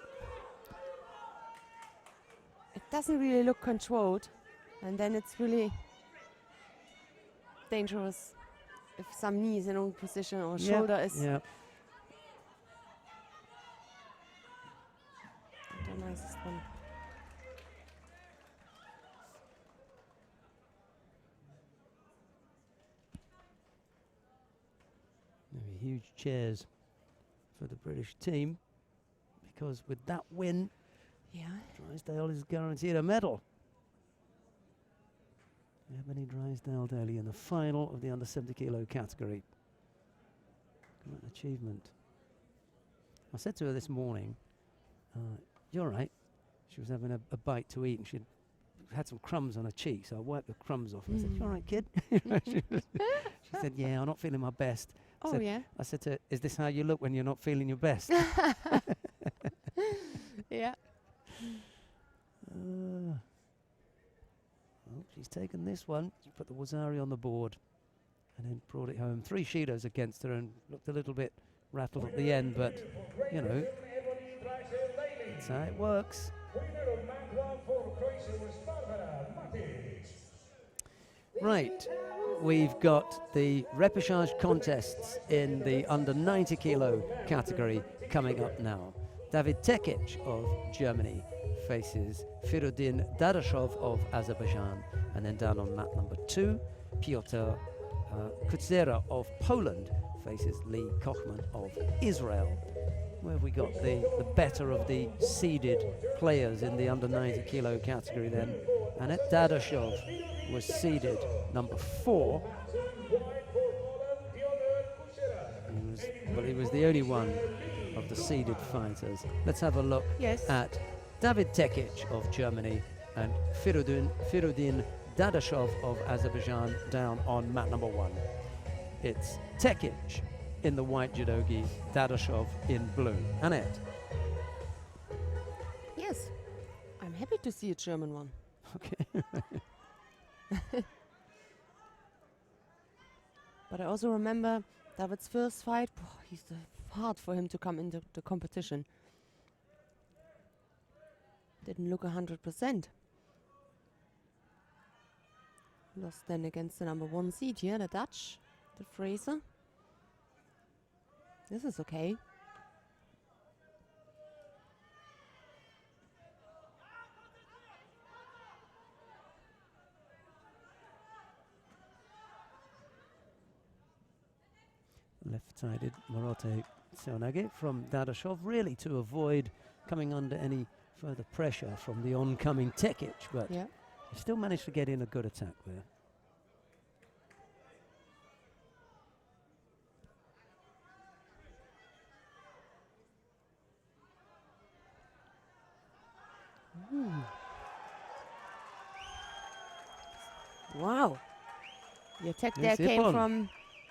Speaker 2: It doesn't really look controlled, and then it's really dangerous if some knee is in wrong position or
Speaker 1: Yep,
Speaker 2: shoulder is.
Speaker 1: yeah.
Speaker 2: Not the nicest one.
Speaker 1: Maybe huge cheers for the British team because with that win,
Speaker 2: Yeah.
Speaker 1: Drysdale is guaranteed a medal. Ebony Drysdale Daly in the final of the under 70 kilo category. Great achievement. I said to her this morning, "You're right." She was having a bite to eat and she'd had some crumbs on her cheek, so I wiped the crumbs off and I said, "You all right, kid?" She said, "Yeah, I'm not feeling my best."
Speaker 2: Oh
Speaker 1: Said-
Speaker 2: yeah.
Speaker 1: I said to her, "Is this how you look when you're not feeling your best?"
Speaker 2: Yeah.
Speaker 1: Well, she's taken this one. She put the Wazari on the board and then brought it home. 3 Shidos against her and looked a little bit rattled at the end, but, you know, that's how it works. Right, we've got the repechage contests in the under 90 kilo category coming up now. David Tekic of Germany faces Firudin Dadashov of Azerbaijan, and then down on mat number 2, Piotr Kutsera of Poland faces Lee Kochman of Israel. where we got the better of the seeded players in the under 90 kilo category then. Annette Dadashov was seeded number 4. He was the only one of the seeded fighters. Let's have a look
Speaker 2: Yes.
Speaker 1: at David Tekic of Germany and Firudin Dadashov of Azerbaijan down on mat number 1. It's Tekic in the white judogi, Dadashov in blue. Annette.
Speaker 2: Yes. I'm happy to see a German one.
Speaker 1: Okay.
Speaker 2: But I also remember David's first fight. He's hard for him to come into the competition. Didn't look 100%. Lost then against the number 1 seed here, the Dutch, the Fraser. This is okay.
Speaker 1: Left-sided Morote Seonage from Dadashov, really to avoid coming under any further pressure from the oncoming Tekic, but
Speaker 2: Yeah.
Speaker 1: he still managed to get in a good attack there.
Speaker 2: Wow. The attack
Speaker 1: Yes,
Speaker 2: there came
Speaker 1: Ippon.
Speaker 2: from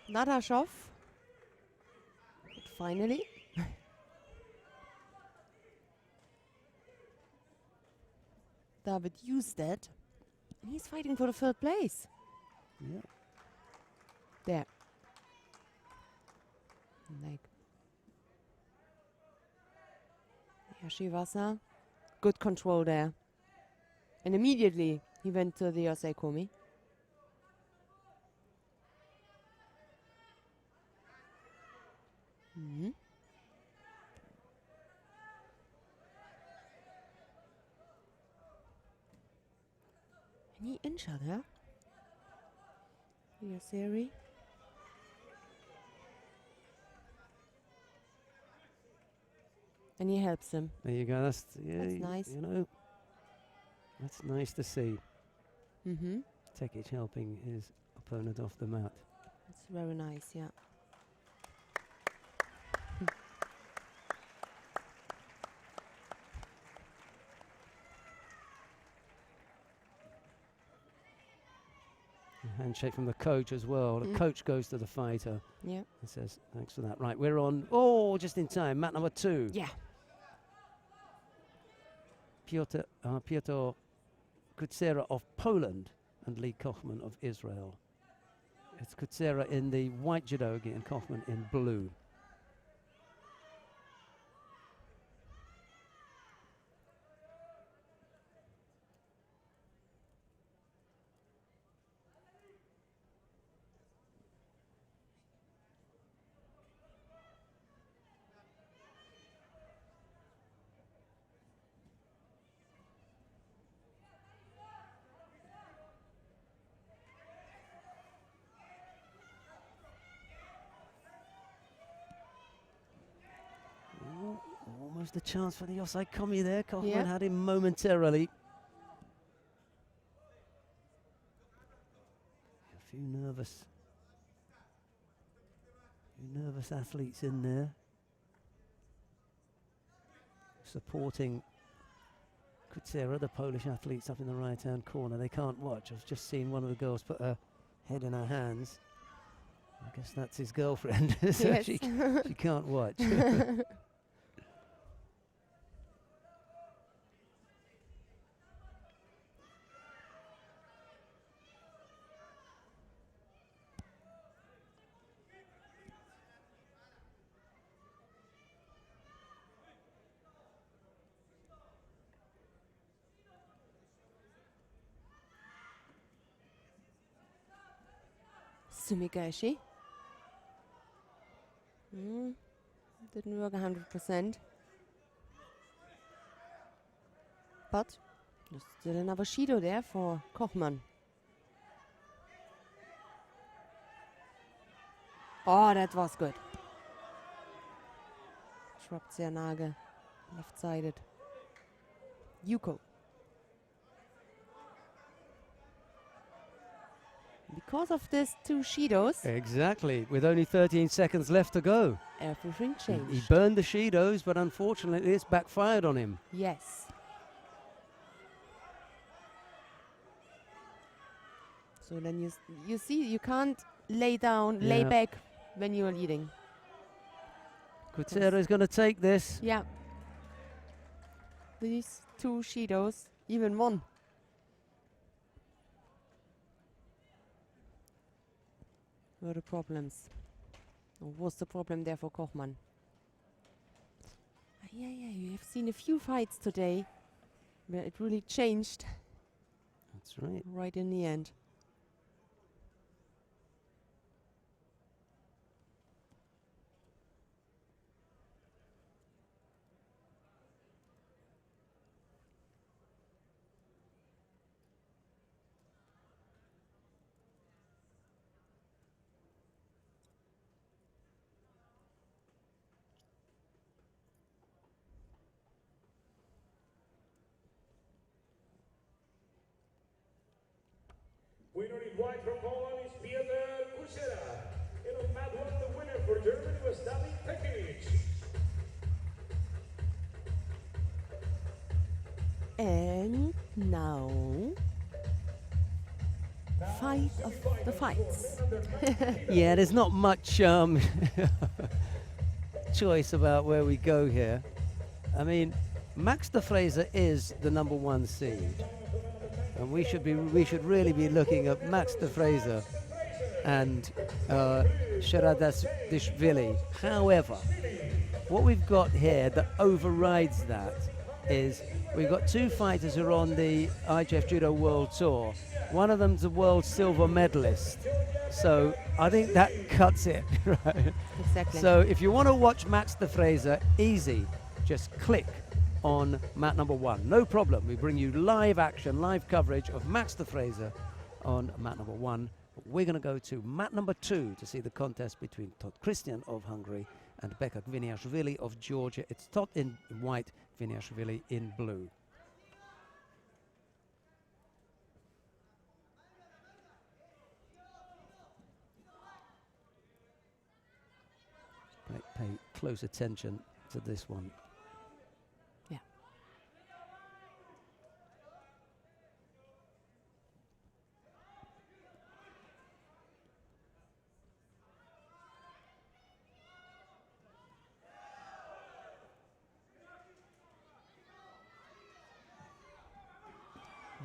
Speaker 2: Dadashov. But finally. David used that. And he's fighting for the 3rd place.
Speaker 1: Yeah.
Speaker 2: There. Like. Yashiwasa. Good control there. And immediately he went to the Yosei Komi. Mhm. Any inch there? Yoseri. And he helps him.
Speaker 1: There you go. That's
Speaker 2: nice.
Speaker 1: You know, that's nice to see.
Speaker 2: Mm-hmm.
Speaker 1: Tekic helping his opponent off the mat.
Speaker 2: It's very nice, yeah.
Speaker 1: A handshake from the coach as well. The coach goes to the fighter
Speaker 2: Yeah.
Speaker 1: and says, thanks for that. Right, we're on, just in time, mat number 2.
Speaker 2: Yeah.
Speaker 1: Piotr Kutsera of Poland and Lee Kochman of Israel. It's Kutsera in the white judogi and Kochman in blue. Almost a chance for the Yosei Komi there. Kochman
Speaker 2: Yeah.
Speaker 1: had him momentarily. A few nervous athletes in there. Supporting Kutsera, the Polish athletes up in the right-hand corner. They can't watch. I've just seen one of the girls put her head in her hands. I guess that's his girlfriend, so
Speaker 2: Yes.
Speaker 1: she can't watch.
Speaker 2: Sumigaishi. Didn't work 100%. But there's still another Shido there for Kochman. Oh, that was good. Dropped their Nage. Left-sided. Yuko. Because of this two Shidos,
Speaker 1: Exactly, with only 13 seconds left to go.
Speaker 2: everything
Speaker 1: He
Speaker 2: changed.
Speaker 1: burned the Shidos, but unfortunately it's backfired on him.
Speaker 2: Yes. So then you see, you can't lay down, lay
Speaker 1: Yeah.
Speaker 2: back when you are leading.
Speaker 1: Kutera is going to take this.
Speaker 2: Yeah. These two Shidos, even one. Were the problems? Or was the problem there for Kochmann? Yeah, you have seen a few fights today where it really changed
Speaker 1: That's right.
Speaker 2: right in the end.
Speaker 3: Winner in white from Poland is Piotr Kuchera. And on mat 1, the winner for Germany was David Pekic.
Speaker 2: And now, fight of the fights.
Speaker 1: Yeah, there's not much choice about where we go here. I mean, Max de Fraser is the #1 seed, and we should really be looking at Max de Fraser and Sharadashvili. However, what we've got here that overrides that is we've got two fighters who are on the IJF Judo World Tour. One of them's a world silver medalist, so I think that cuts it. Right?
Speaker 2: Exactly.
Speaker 1: So if you want to watch Max de Fraser, easy, just click on mat #1. No problem. We bring you live action, live coverage of Max de Fraser on mat #1. We're going to go to mat #2 to see the contest between Todd Christian of Hungary and Beka Gwiniashvili of Georgia. It's Todd in white, Gwiniashvili in blue. Pay close attention to this one.
Speaker 2: Yeah.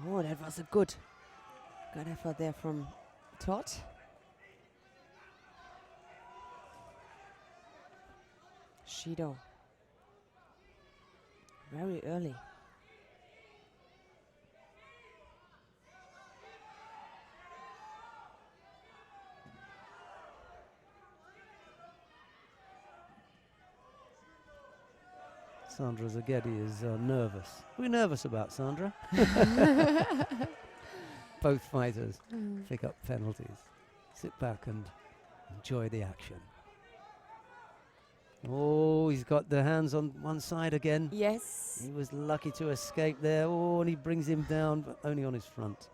Speaker 2: Oh, that was a good effort there from Todd. Shido. Very early.
Speaker 1: Sandra Zagedi is nervous. What are you nervous about, Sandra? Both fighters pick up penalties. Sit back and enjoy the action. Oh, he's got the hands on one side again.
Speaker 2: Yes.
Speaker 1: He was lucky to escape there. Oh, and he brings him down, but only on his front.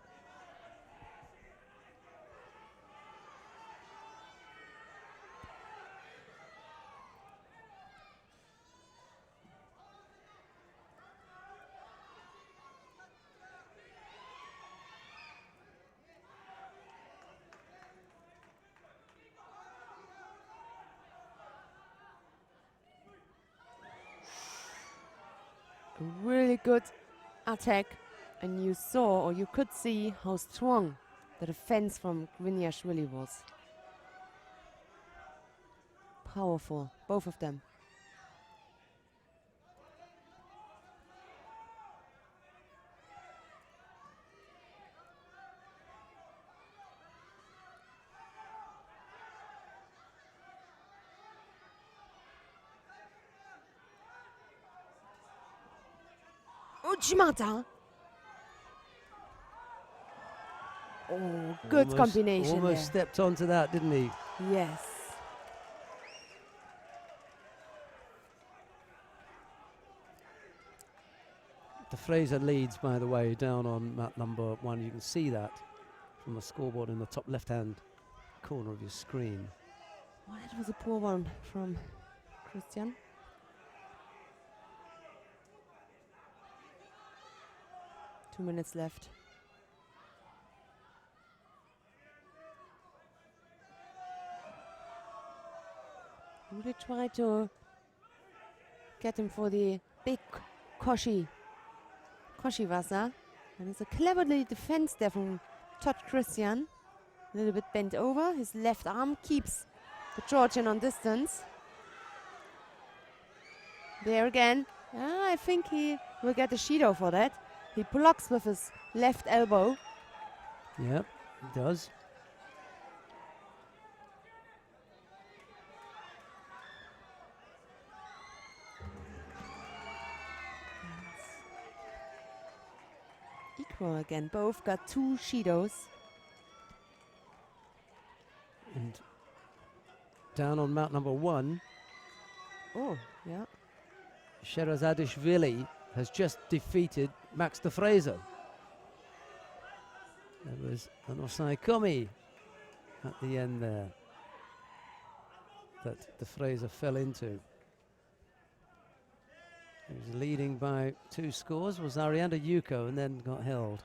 Speaker 2: A really good attack, and you saw, or you could see, how strong the defense from Gwiniashvili was. Powerful, both of them. Uchimata. Oh, good combination
Speaker 1: Almost
Speaker 2: there.
Speaker 1: stepped onto that, didn't he?
Speaker 2: Yes.
Speaker 1: De Fraser leads, by the way, down on mat number 1. You can see that from the scoreboard in the top left-hand corner of your screen.
Speaker 2: Well, that was a poor one from Christian. Two minutes left. We try to get him for the big Koshi Wasser. And it's a cleverly defense there from Todd Christian. A little bit bent over. His left arm keeps the Georgian on distance. There again. I think he will get a Judo for that. He blocks with his left elbow.
Speaker 1: Yep, he does.
Speaker 2: Equal again. Both got 2 Judos.
Speaker 1: And down on mat number 1,
Speaker 2: Oh, yeah.
Speaker 1: Sherazadishvili has just defeated Max De Fraser. There was an osaikomi at the end there that De Fraser fell into. He was leading by 2 scores, was Arianda Yuko, and then got held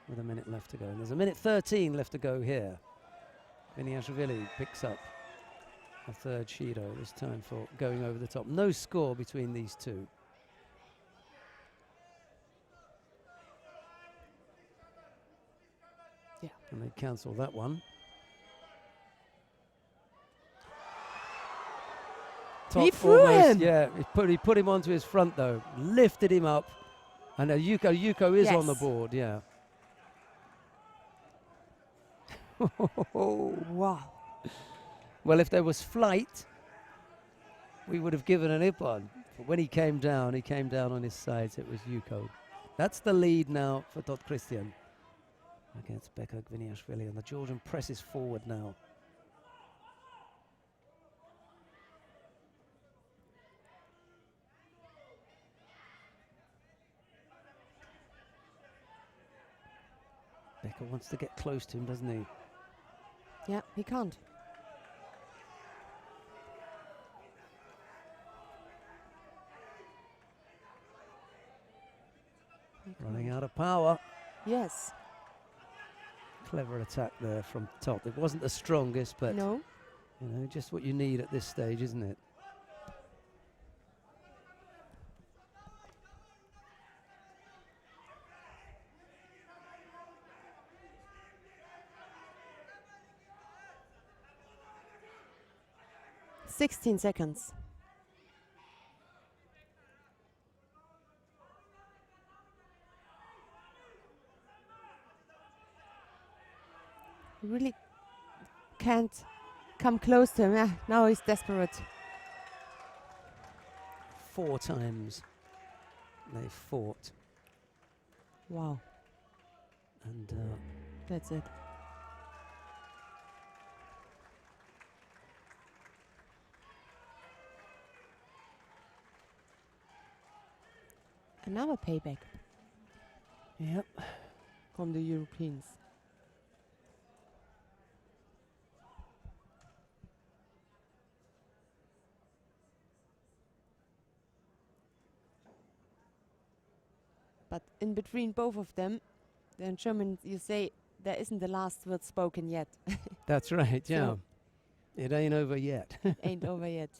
Speaker 1: with a minute left to go. And there's a minute 13 left to go here. Viniashvili picks up a third Judo, this time for going over the top. No score between these two.
Speaker 2: Yeah.
Speaker 1: And they cancel that one.
Speaker 2: He threw him.
Speaker 1: Yeah, he put him onto his front though, lifted him up, and Yuko is on the board. Yeah.
Speaker 2: Wow.
Speaker 1: Well, if there was flight, we would have given an ippon. But when he came down on his sides. It was Yuko. That's the lead now for Todd Christian against Beka Gviniashvili, and the Georgian presses forward now. Beka wants to get close to him, doesn't he?
Speaker 2: Yeah, he can't.
Speaker 1: Running out of power.
Speaker 2: Yes.
Speaker 1: Clever attack there from Todd. It wasn't the strongest, but
Speaker 2: No.
Speaker 1: you know, just what you need at this stage, isn't it?
Speaker 2: "16 seconds. He really can't come close to him. Yeah, now he's desperate.
Speaker 1: 4 times they fought,
Speaker 2: Wow,
Speaker 1: and
Speaker 2: that's it. Another payback
Speaker 1: yep.
Speaker 2: from the Europeans. But in between both of them, in German you say, there isn't the last word spoken yet.
Speaker 1: That's right. Yeah,
Speaker 2: So-
Speaker 1: it ain't over yet.
Speaker 2: Ain't over yet.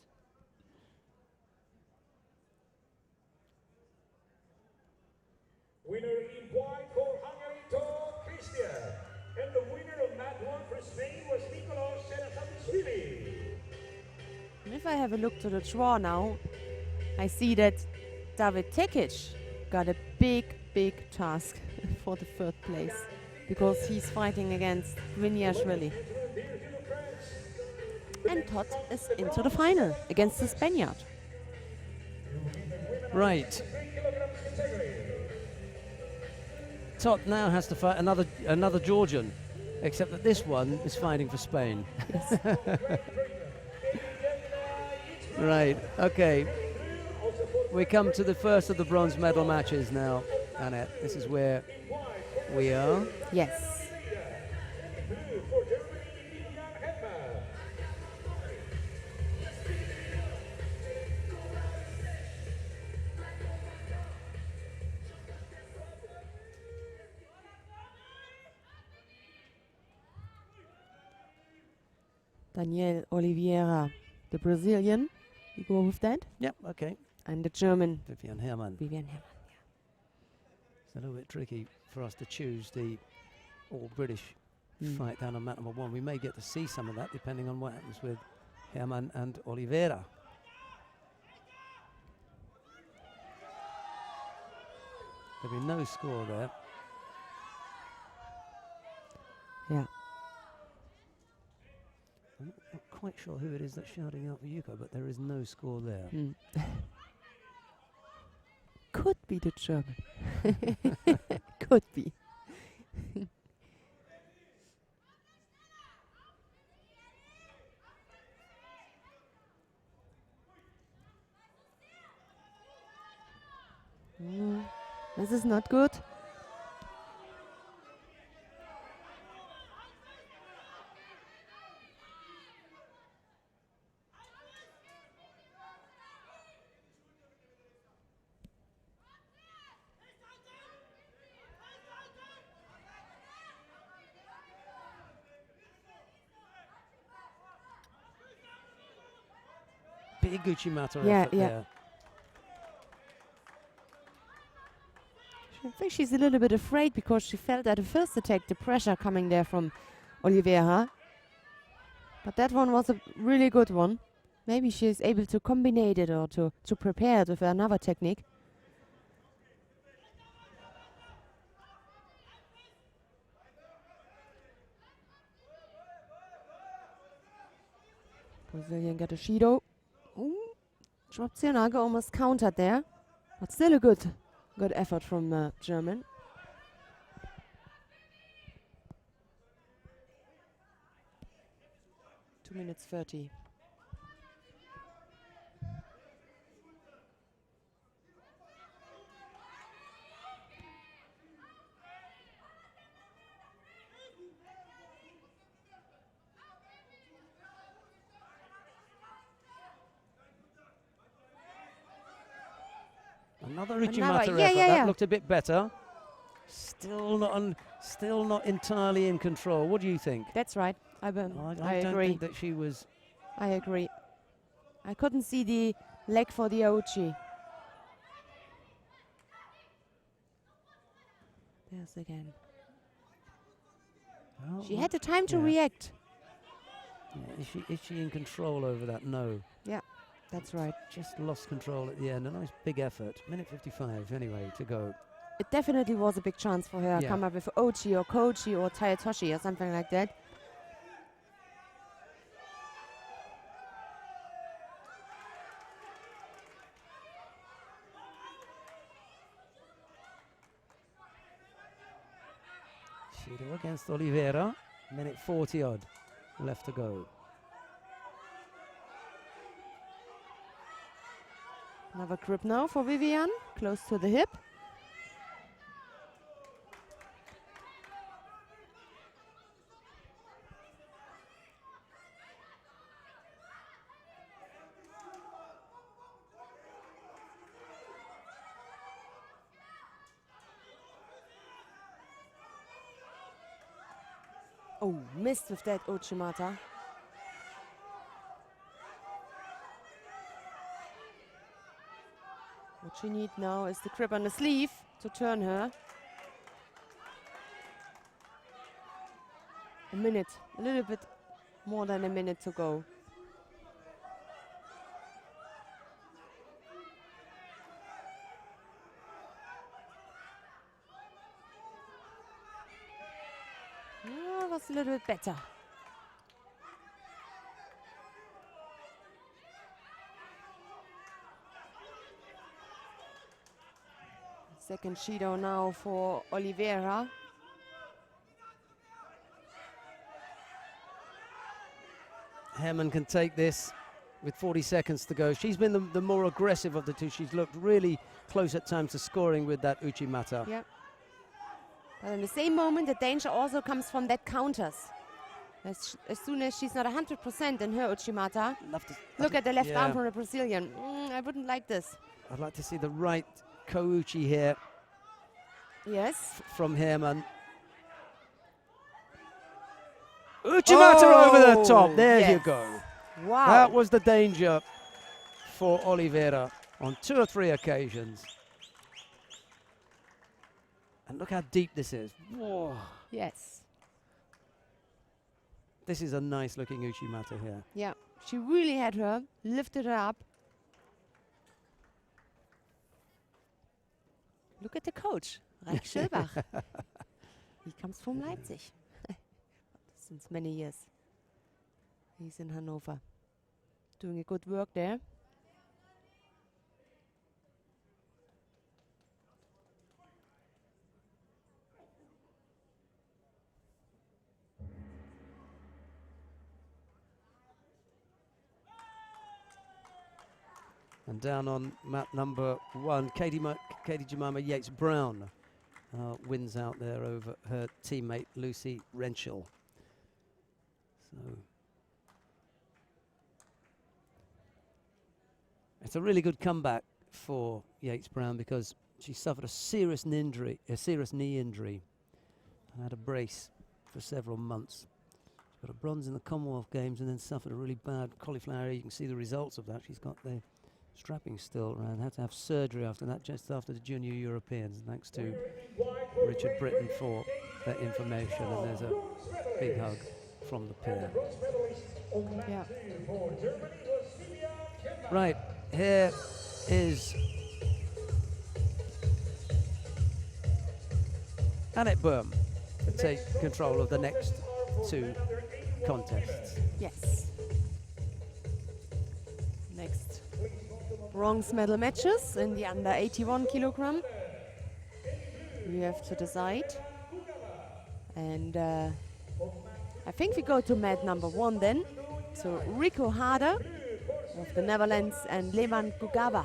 Speaker 3: Winner in white for Hungary, Todd Christian. And the winner of mat 1 for Spain was Nicolas Sherazadishvili.
Speaker 2: And if I have a look to the draw now, I see that David Tekic got a big task for the 3rd place because he's fighting against Gviniashvili. And Todd is into the final against the Spaniard.
Speaker 1: Right. Todd now has to fight another Georgian, except that this one is fighting for Spain. Right. Okay. We come to the first of the bronze medal matches now. Annette, this is where we are.
Speaker 2: Yes.
Speaker 3: Blue for Germany, Vivian Hedman.
Speaker 2: Danielle Oliveira, the Brazilian. You go with that?
Speaker 1: Yep, okay.
Speaker 2: And the German,
Speaker 1: Vivian Herrmann.
Speaker 2: Vivian Herrmann.
Speaker 1: It's a little bit tricky for us to choose the all-British fight down on mat number 1. We may get to see some of that depending on what happens with Herrmann and Oliveira. There'll be no score there.
Speaker 2: Yeah.
Speaker 1: I'm not quite sure who it is that's shouting out for Yuko, but there is no score there.
Speaker 2: Could be the German. Could be. This is not good.
Speaker 1: Big Uchimata
Speaker 2: Yeah,
Speaker 1: effort
Speaker 2: yeah.
Speaker 1: there.
Speaker 2: I think she's a little bit afraid because she felt at the first attack the pressure coming there from Oliveira. But that one was a really good one. Maybe she's able to combine it or to prepare it with another technique. Brazilian got a Judo. Dropped Sionaga, almost countered there. But still a good effort from German. Two minutes 30.
Speaker 1: Another Uchimata effort.
Speaker 2: yeah.
Speaker 1: That looked a bit better. Still not entirely in control. What do you think?
Speaker 2: That's right. I
Speaker 1: I don't
Speaker 2: agree.
Speaker 1: think that she was.
Speaker 2: I agree. I couldn't see the leg for the Ochi. There's again.
Speaker 1: Oh,
Speaker 2: She had the time to
Speaker 1: yeah.
Speaker 2: react.
Speaker 1: Yeah, is she in control over that? No.
Speaker 2: That's right.
Speaker 1: Just lost control at the end. A nice big effort. Minute 55 anyway to go.
Speaker 2: It definitely was a big chance for her.
Speaker 1: Yeah.
Speaker 2: Come up with Ochi or Kochi or Tayatoshi or something like that.
Speaker 1: Judo against Oliveira. Minute 40 odd left to go.
Speaker 2: Another grip now for Vivian. Close to the hip. Oh, missed with that Uchimata. What she needs now is the grip on the sleeve to turn her. A minute, a little bit more than a minute to go. Yeah, was a little bit better. Second Judo now for Oliveira.
Speaker 1: Herrmann can take this. with 40 seconds to go. She's been the more aggressive of the two. She's looked really close at times to scoring with that Uchimata.
Speaker 2: Yeah. But in the same moment, the danger also comes from that counters. As soon as she's not 100% in her Uchimata, look at the left arm from the Brazilian. I wouldn't like this.
Speaker 1: I'd like to see the right Kouchi here.
Speaker 2: Yes.
Speaker 1: From him, and Uchimata over the top. There you go.
Speaker 2: Wow.
Speaker 1: That was the danger for Oliveira on 2 or 3 occasions. And look how deep this is. Whoa.
Speaker 2: Yes.
Speaker 1: This is a nice looking Uchimata here.
Speaker 2: Yeah, she really had her, lifted her up. Look at the coach, Ralf Schilbach. He comes from Leipzig since many years. He's in Hanover, doing a good work there.
Speaker 1: And down on mat number 1, Katie Jemima Yates-Brown wins out there over her teammate Lucy Rentschel. So it's a really good comeback for Yates-Brown because she suffered a serious knee injury. Had a brace for several months. She got a bronze in the Commonwealth Games and then suffered a really bad cauliflower. You can see the results of that. She's got the strapping still around. Had to have surgery after that, just after the Junior Europeans. Thanks to Richard Britton for that information. And there's a big hug from the pair.
Speaker 2: Yeah.
Speaker 1: Right, here is Annette Boehm to take control of the next 2 contests.
Speaker 2: Yes. Next bronze medal matches in the under 81 kilogram. We have to decide. And I think we go to mat number 1 then. So Rico Harder of the Netherlands and Leman Gugava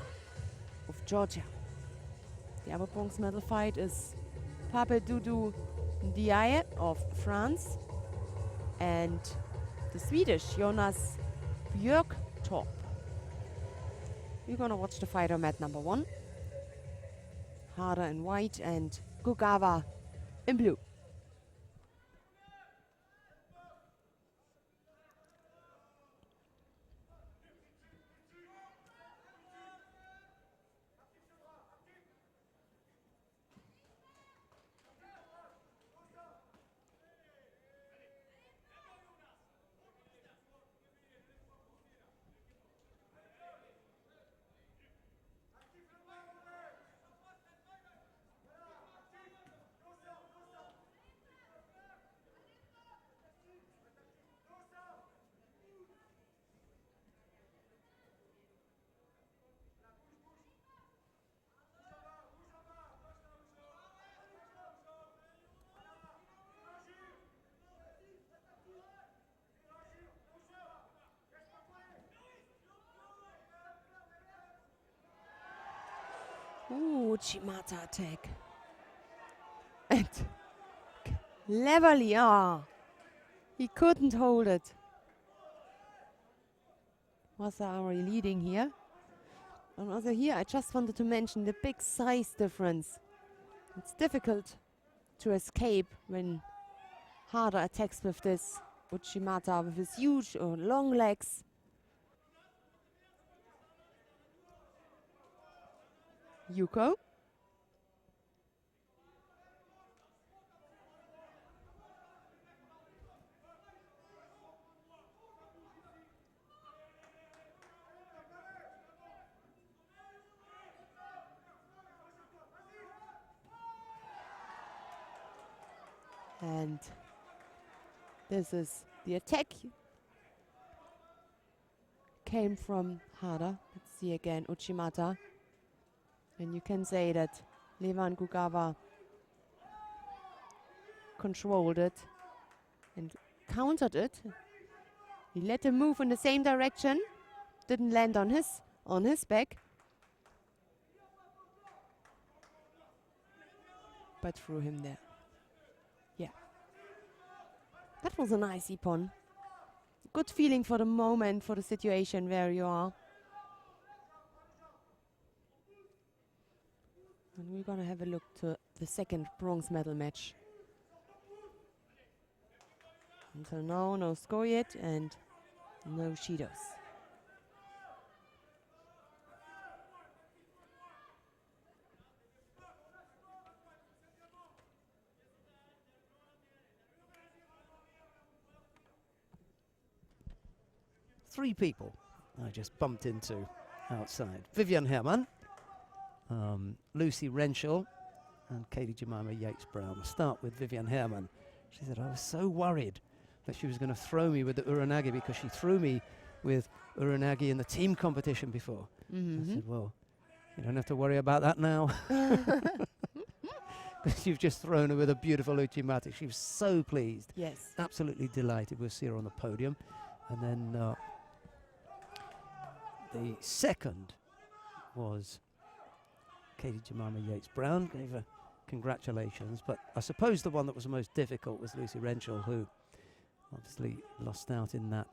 Speaker 2: of Georgia. The other bronze medal fight is Pape Doudou Ndiaye of France and the Swedish Jonas Björktorp. We're gonna watch the fight on mat number 1. Harder in white and Gugava in blue. Ooh, Uchimata attack. And cleverly, he couldn't hold it. Masari leading here. And also here, I just wanted to mention the big size difference. It's difficult to escape when Harder attacks with this Uchimata with his huge or long legs. Yuko. And this is the attack. Came from Harder. Let's see again, Uchimata. And you can say that Levan Gugava controlled it and countered it. He let him move in the same direction Didn't land on his back. But threw him there. Yeah. That was a nice ippon. Good feeling for the moment, for the situation where you are. And we're gonna have a look to the second bronze medal match. Until now, no score yet and no Shidos.
Speaker 1: Three people I just bumped into outside. Vivian Herrmann, Lucy Renshaw, and Katie Jemima Yates-Brown. We'll start with Vivian Herrmann. She said, I was so worried that she was going to throw me with the uranagi because she threw me with uranagi in the team competition before. I said, well, you don't have to worry about that now. Because you've just thrown her with a beautiful uchimata. She was so pleased.
Speaker 2: Yes.
Speaker 1: Absolutely delighted. We'll see her on the podium. And then the second was Katie Jemima Yates-Brown. Gave her congratulations. But I suppose the one that was the most difficult was Lucy Renshaw, who obviously lost out in that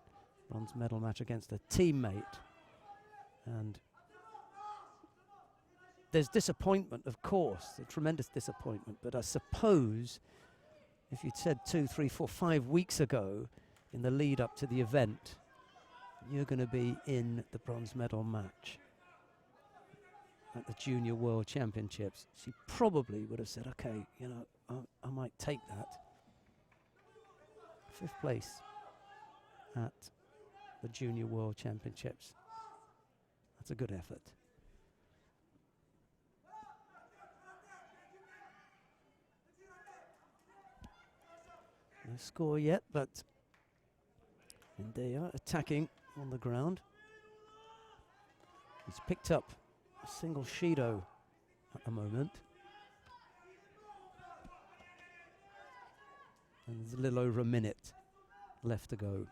Speaker 1: bronze medal match against a teammate. And there's disappointment, of course, a tremendous disappointment. But I suppose if you'd said 2, 3, 4, 5 weeks ago in the lead up to the event, you're going to be in the bronze medal match at the Junior World Championships, she probably would have said, okay, you know, I might take that. 5th place at the Junior World Championships. That's a good effort. No score yet, but they are attacking on the ground. He's picked up a single Shido at the moment. And there's a little over a minute left to go.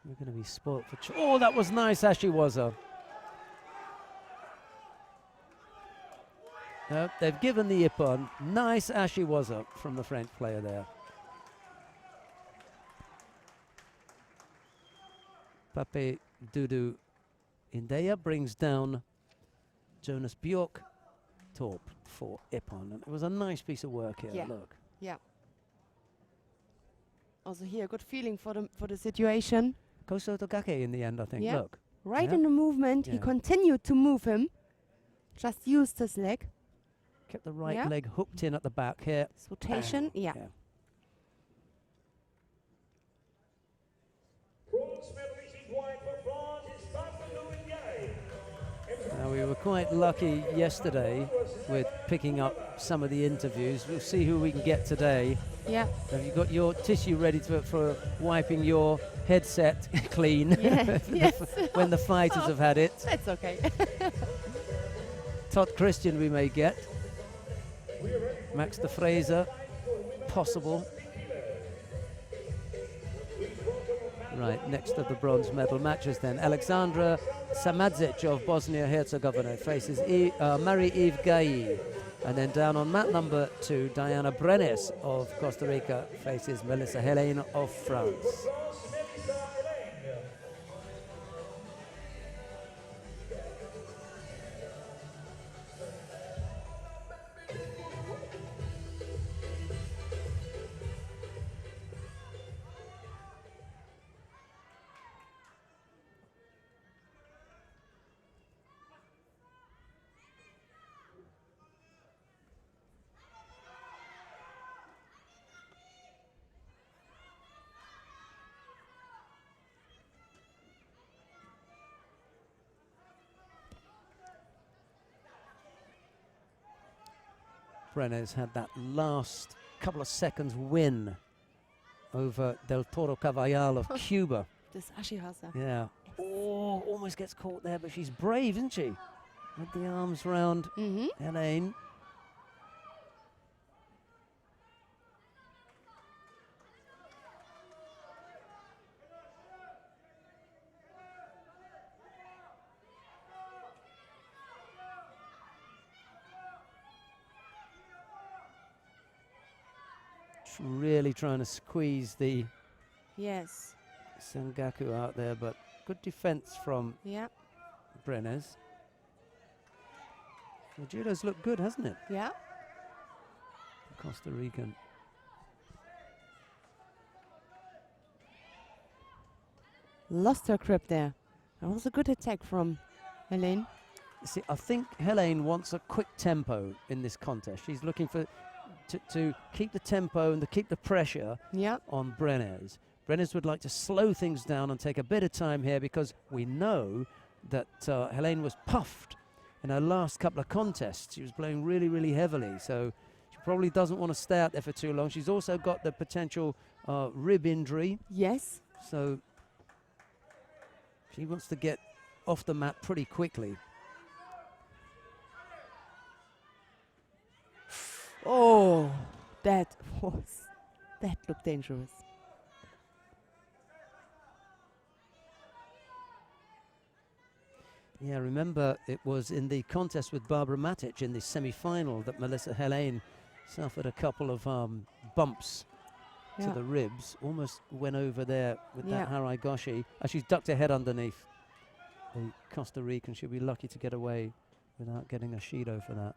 Speaker 1: We're going to be spoilt for oh, that was nice, Ashiwaza. They've given the ippon. Nice Ashiwaza from the French player there. Pape Dudu Indeya brings down Jonas Bjork Torp for ippon. And it was a nice piece of work here, look.
Speaker 2: Yeah. Also here, good feeling for the situation.
Speaker 1: Koso Togake in the end, I think.
Speaker 2: Yeah.
Speaker 1: Look.
Speaker 2: Right in the movement, he continued to move him. Just used his leg.
Speaker 1: Kept the right leg hooked in at the back here.
Speaker 2: Rotation, yeah.
Speaker 1: Now, we were quite lucky yesterday with picking up some of the interviews. We'll see who we can get today.
Speaker 2: Yeah.
Speaker 1: Have you got your tissue ready for wiping your headset clean?
Speaker 2: Yes.
Speaker 1: When the fighters have had it.
Speaker 2: That's okay.
Speaker 1: Todd Christian we may get. Max de Fraser, possible. Right, next of the bronze medal matches then. Alexandra Samadzic of Bosnia-Herzegovina faces Marie-Eve Gailly. And then down on mat number 2, Diana Brenes of Costa Rica faces Melissa Helene of France. Brenes had that last couple of seconds win over Del Toro Caballal of Cuba.
Speaker 2: This Ashihasa.
Speaker 1: Yeah. Oh, almost gets caught there, but she's brave, isn't she? With the arms round Helene. Really trying to squeeze the
Speaker 2: Yes.
Speaker 1: Sengaku out there, but good defense from
Speaker 2: Yeah.
Speaker 1: Brenes. The judo's looked good, hasn't it?
Speaker 2: Yeah.
Speaker 1: The Costa Rican.
Speaker 2: Lost her grip there. That was a good attack from Helene.
Speaker 1: See, I think Helene wants a quick tempo in this contest. She's looking for to keep the tempo and to keep the pressure
Speaker 2: Yeah.
Speaker 1: on Brenes. Brenes would like to slow things down and take a bit of time here, because we know that Helene was puffed in her last couple of contests. She was blowing really, really heavily, so she probably doesn't want to stay out there for too long. She's also got the potential rib injury,
Speaker 2: Yes.
Speaker 1: so she wants to get off the mat pretty quickly.
Speaker 2: Oh, that looked dangerous.
Speaker 1: Yeah, remember it was in the contest with Barbara Matic in the semi-final that Melissa Helene suffered a couple of bumps to the ribs. Almost went over there with that Harai Goshi. She's ducked her head underneath. The Costa Rican should be lucky to get away without getting a Shido for that.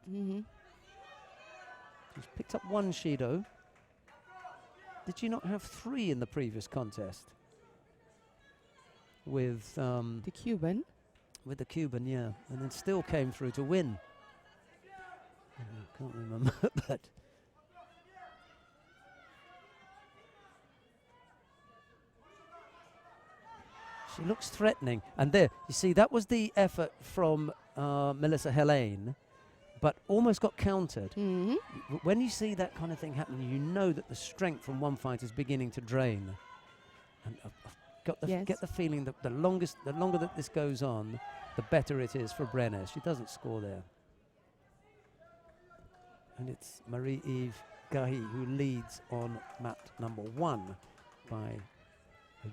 Speaker 1: She's picked up one Shido. Did she not have 3 in the previous contest? With
Speaker 2: the Cuban?
Speaker 1: With the Cuban, yeah. And then still came through to win. I can't remember, but... She looks threatening. And there, you see, that was the effort from Melissa Helene, but almost got countered. When you see that kind of thing happening, you know that the strength from one fight is beginning to drain. And I've get the feeling that the longer that this goes on, the better it is for Brenes. She doesn't score there. And it's Marie-Eve Gahi who leads on mat number 1 by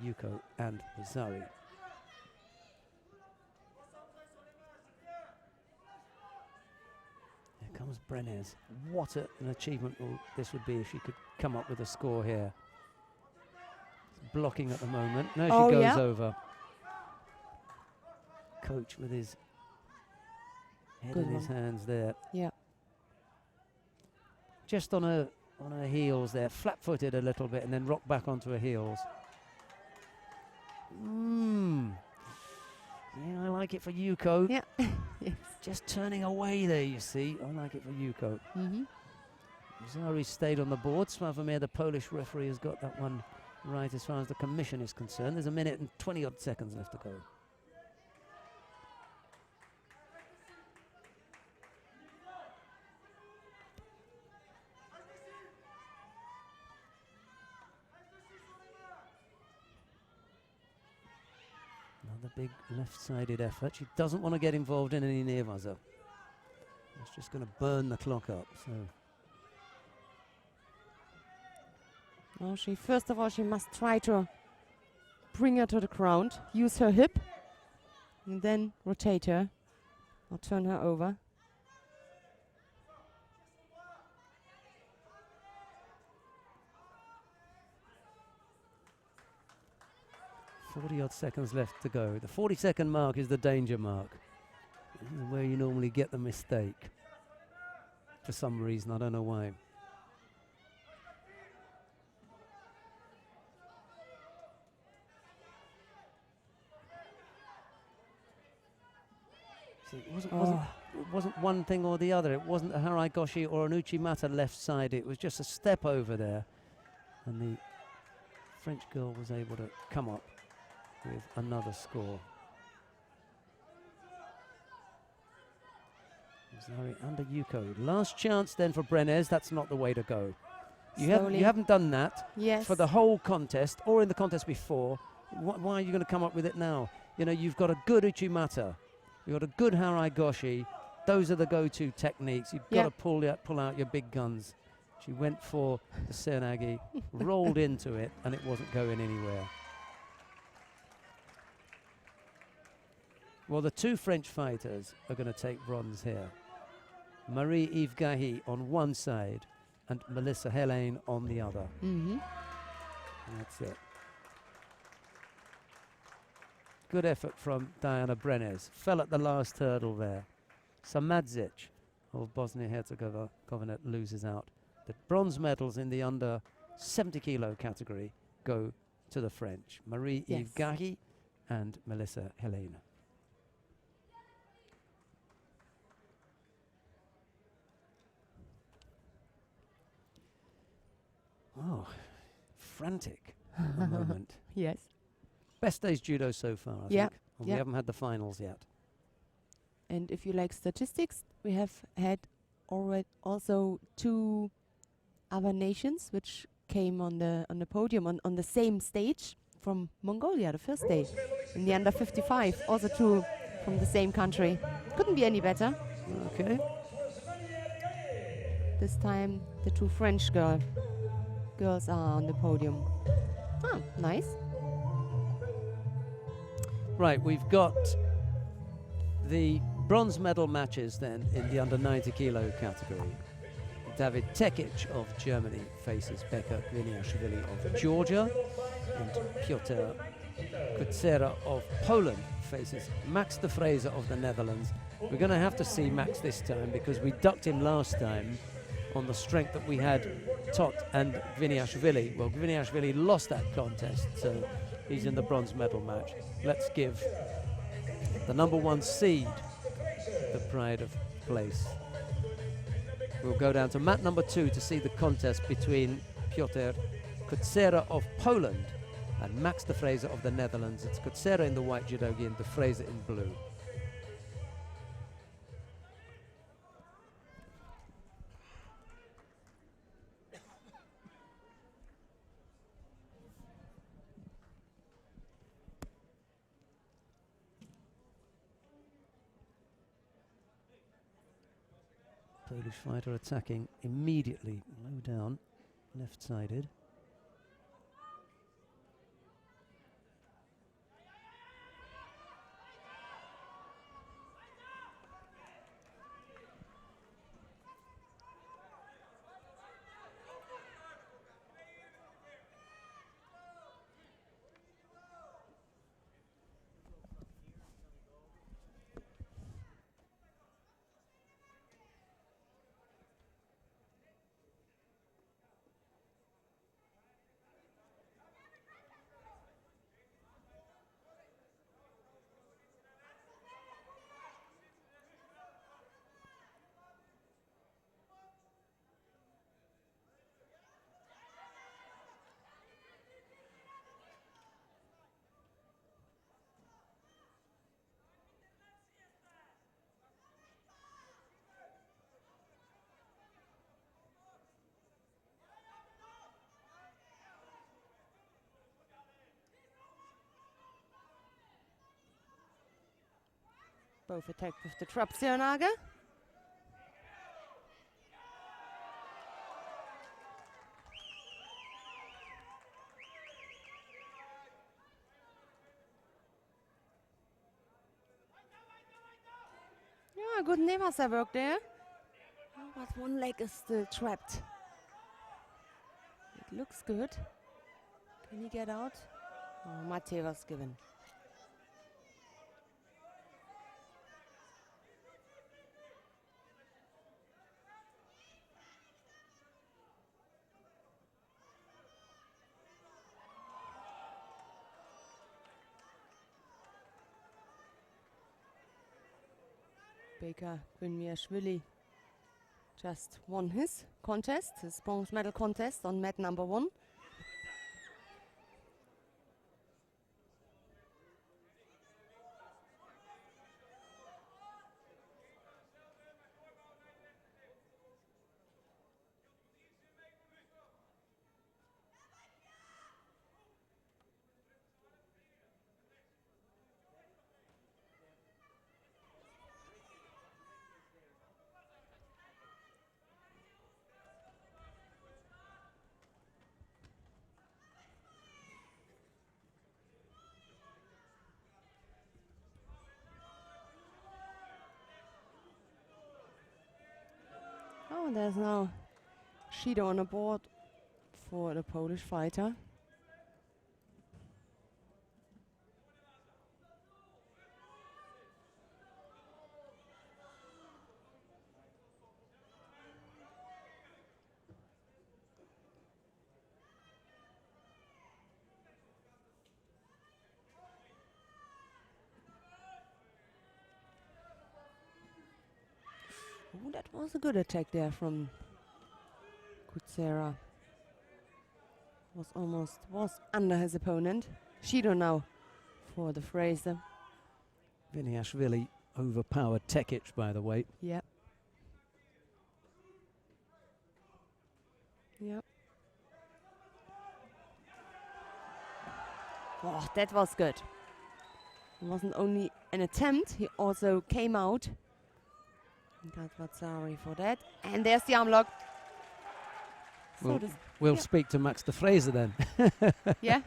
Speaker 1: Yuko and Bizarri. Here comes Brenes. What an achievement this would be if she could come up with a score here. Blocking at the moment. No, she goes over. Coach with his head in his hands there.
Speaker 2: Yeah.
Speaker 1: Just on her heels there, flat-footed a little bit and then rocked back onto her heels. Yeah, I like it for Yuko.
Speaker 2: Yeah. Yes.
Speaker 1: Just turning away there, you see. I like it for Yuko. Zari stayed on the board. Sławomir, the Polish referee, has got that one right as far as the commission is concerned. There's a minute and 20-odd seconds left to go. Another big left-sided effort. She doesn't want to get involved in any near-buzzer. It's just going to burn the clock up. So.
Speaker 2: Well, first of all, she must try to bring her to the ground, use her hip, and then rotate her or turn her over.
Speaker 1: Forty-odd seconds left to go. The 40-second mark is the danger mark. This is where you normally get the mistake. For some reason, I don't know why. See, it wasn't one thing or the other. It wasn't a Harai Goshi or an Uchimata left side. It was just a step over there. And the French girl was able to come up with another score. Zari under Yuko. Last chance then for Brenes. That's not the way to go. You
Speaker 2: Slowly.
Speaker 1: haven't done that
Speaker 2: Yes.
Speaker 1: for the whole contest or in the contest before. Why are you going to come up with it now? You know, you've got a good Uchimata. You've got a good Harai Goshi. Those are the go-to techniques. You've got to pull out your big guns. She went for the Senagi, rolled into it, and it wasn't going anywhere. Well, the two French fighters are going to take bronze here. Marie-Yves Gahi on one side and Melissa Helene on the other.
Speaker 2: Mm-hmm.
Speaker 1: That's it. Good effort from Diana Brenes. Fell at the last hurdle there. Samadzic of Bosnia-Herzegovina loses out. The bronze medals in the under 70 kilo category go to the French. Marie-Yves Gahi and Melissa Helene. Oh, frantic at the moment.
Speaker 2: Yes.
Speaker 1: Best day's judo so far, I think. And we haven't had the finals yet.
Speaker 2: And if you like statistics, we have had already also 2 other nations which came on the podium on the same stage from Mongolia, the first day in the under 55. Also 2 from the same country. Couldn't be any better.
Speaker 1: Okay.
Speaker 2: This time the 2 French girls are on the podium. Oh, nice.
Speaker 1: Right, we've got the bronze medal matches then in the under 90 kilo category. David Tekic of Germany faces Beka Gwiniashvili of Georgia, and Piotr Kutsera of Poland faces Max de Fraser of the Netherlands. We're going to have to see Max this time because we ducked him last time on the strength that we had Tot and Gwiniashvili. Well, Gwiniashvili lost that contest, so he's in the bronze medal match. Let's give the number 1 seed the pride of place. We'll go down to mat number 2 to see the contest between Piotr Kutsera of Poland and Max de Fraser of the Netherlands. It's Kutsera in the white judogi and de Fraser in blue. Polish fighter attacking immediately, low down, left-sided.
Speaker 2: Both attack with the Trapseonage. Yeah, good Nevasa work there. Oh, but one leg is still trapped. It looks good. Can he get out? Oh, Mate was given. Beka Gwiniashvili just won his contest, his bronze medal contest on mat number 1. Oh, and there's now Judo on the board for the Polish fighter. Ooh, that was a good attack there from Kutsera. Was under his opponent. Judo now for the Fraser.
Speaker 1: Viniashvili overpowered Tekic, by the way.
Speaker 2: Yep. Yep. Oh, that was good. It wasn't only an attempt, he also came out. Got Vatsari for that. And there's the arm lock.
Speaker 1: Well,
Speaker 2: So
Speaker 1: we'll
Speaker 2: yeah.
Speaker 1: speak to Max de Fraser then.
Speaker 2: yeah.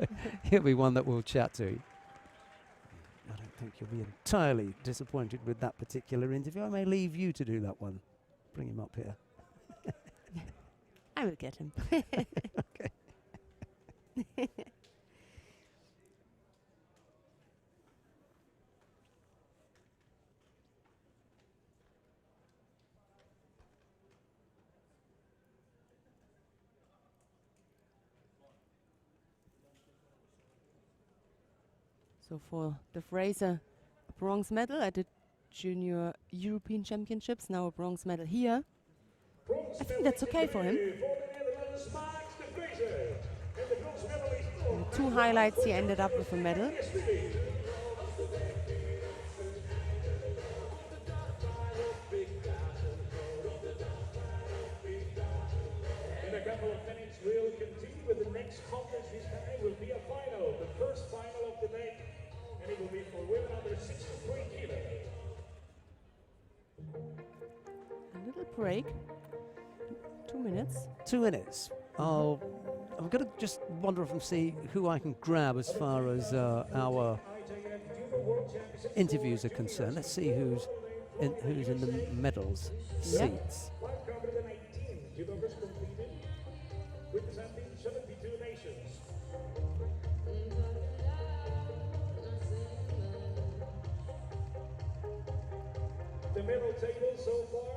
Speaker 1: He'll be one that we'll chat to. I don't think you'll be entirely disappointed with that particular interview. I may leave you to do that one. Bring him up here.
Speaker 2: I will get him.
Speaker 1: Okay.
Speaker 2: So for the Fraser, a bronze medal at the Junior European Championships, now a bronze medal here. I think that's okay for him. And 2 highlights, he ended up with a medal.
Speaker 3: In a couple of minutes, we'll continue with the next contest. This time will be a final, the first final of the day, and it will be for women under 63 kilos.
Speaker 2: A little break. 2 minutes.
Speaker 1: 2 minutes. I'm going to just wander off and see who I can grab as far as our interviews are concerned. Let's see who's in the medals seats.
Speaker 3: 518 judokas completed, representing 72 nations. The medal table so far: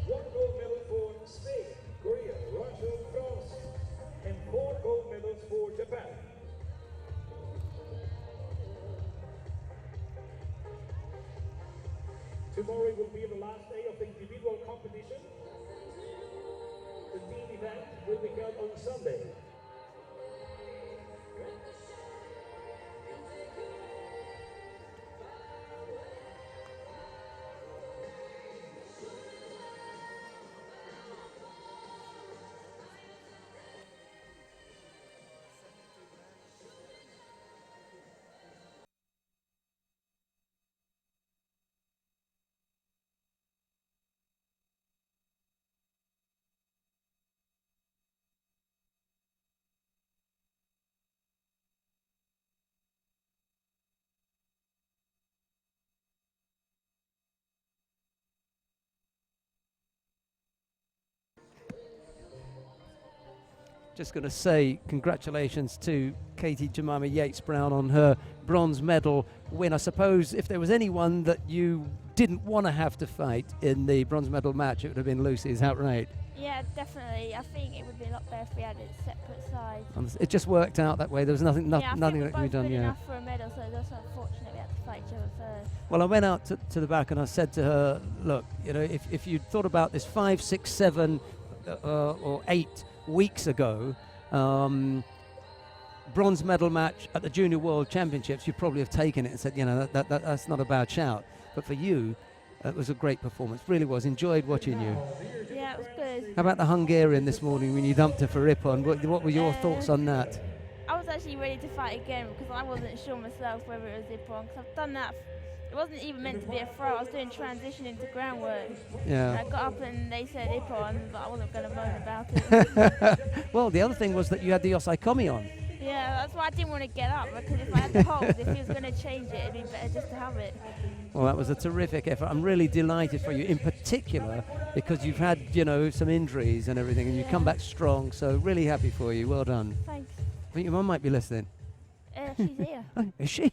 Speaker 3: 1 gold medal for Spain, Korea, Russia, France, and 4 gold medals for Japan. Tomorrow will be the last day of the individual competition. The team event will be held on Sunday.
Speaker 1: Just going to say congratulations to Katie Jemima Yates-Brown on her bronze medal win. I suppose if there was anyone that you didn't want to have to fight in the bronze medal match, it would have been Lucy. Is that right?
Speaker 4: Yeah, definitely. I think it would be a lot better if we had it separate sides.
Speaker 1: And it just worked out that way. There was nothing,
Speaker 4: I
Speaker 1: nothing
Speaker 4: think
Speaker 1: that could be done.
Speaker 4: good
Speaker 1: Yeah.
Speaker 4: enough for a medal, so that's unfortunate we had to fight each other first.
Speaker 1: Well, I went out to the back and I said to her, look, you know, if you'd thought about this 5, 6, 7 or 8 weeks ago, bronze medal match at the Junior World Championships, you'd probably have taken it and said, you know, that's not a bad shout. But for you, it was a great performance. Really was. Enjoyed watching you.
Speaker 4: Yeah, it was good.
Speaker 1: How about the Hungarian this morning when you dumped her for Ippon? What were your thoughts on that?
Speaker 4: I was actually ready to fight again because I wasn't sure myself whether it was Ippon, because I've done that. It wasn't even meant to be a throw. I was doing transition into groundwork.
Speaker 1: Yeah.
Speaker 4: And I got up and they said Ippon, but I wasn't going to moan about it.
Speaker 1: Well, the other thing was that you had the Osaikomi on.
Speaker 4: Yeah, that's why I didn't want to get up, because if I had to hold, if he was going to change it, it'd be better just to have it.
Speaker 1: Well, that was a terrific effort. I'm really delighted for you. In particular, because you've had, some injuries and everything, and you come back strong. So really happy for you. Well done.
Speaker 4: Thanks.
Speaker 1: I think your mum might be listening.
Speaker 4: She's here.
Speaker 1: Oh, is she?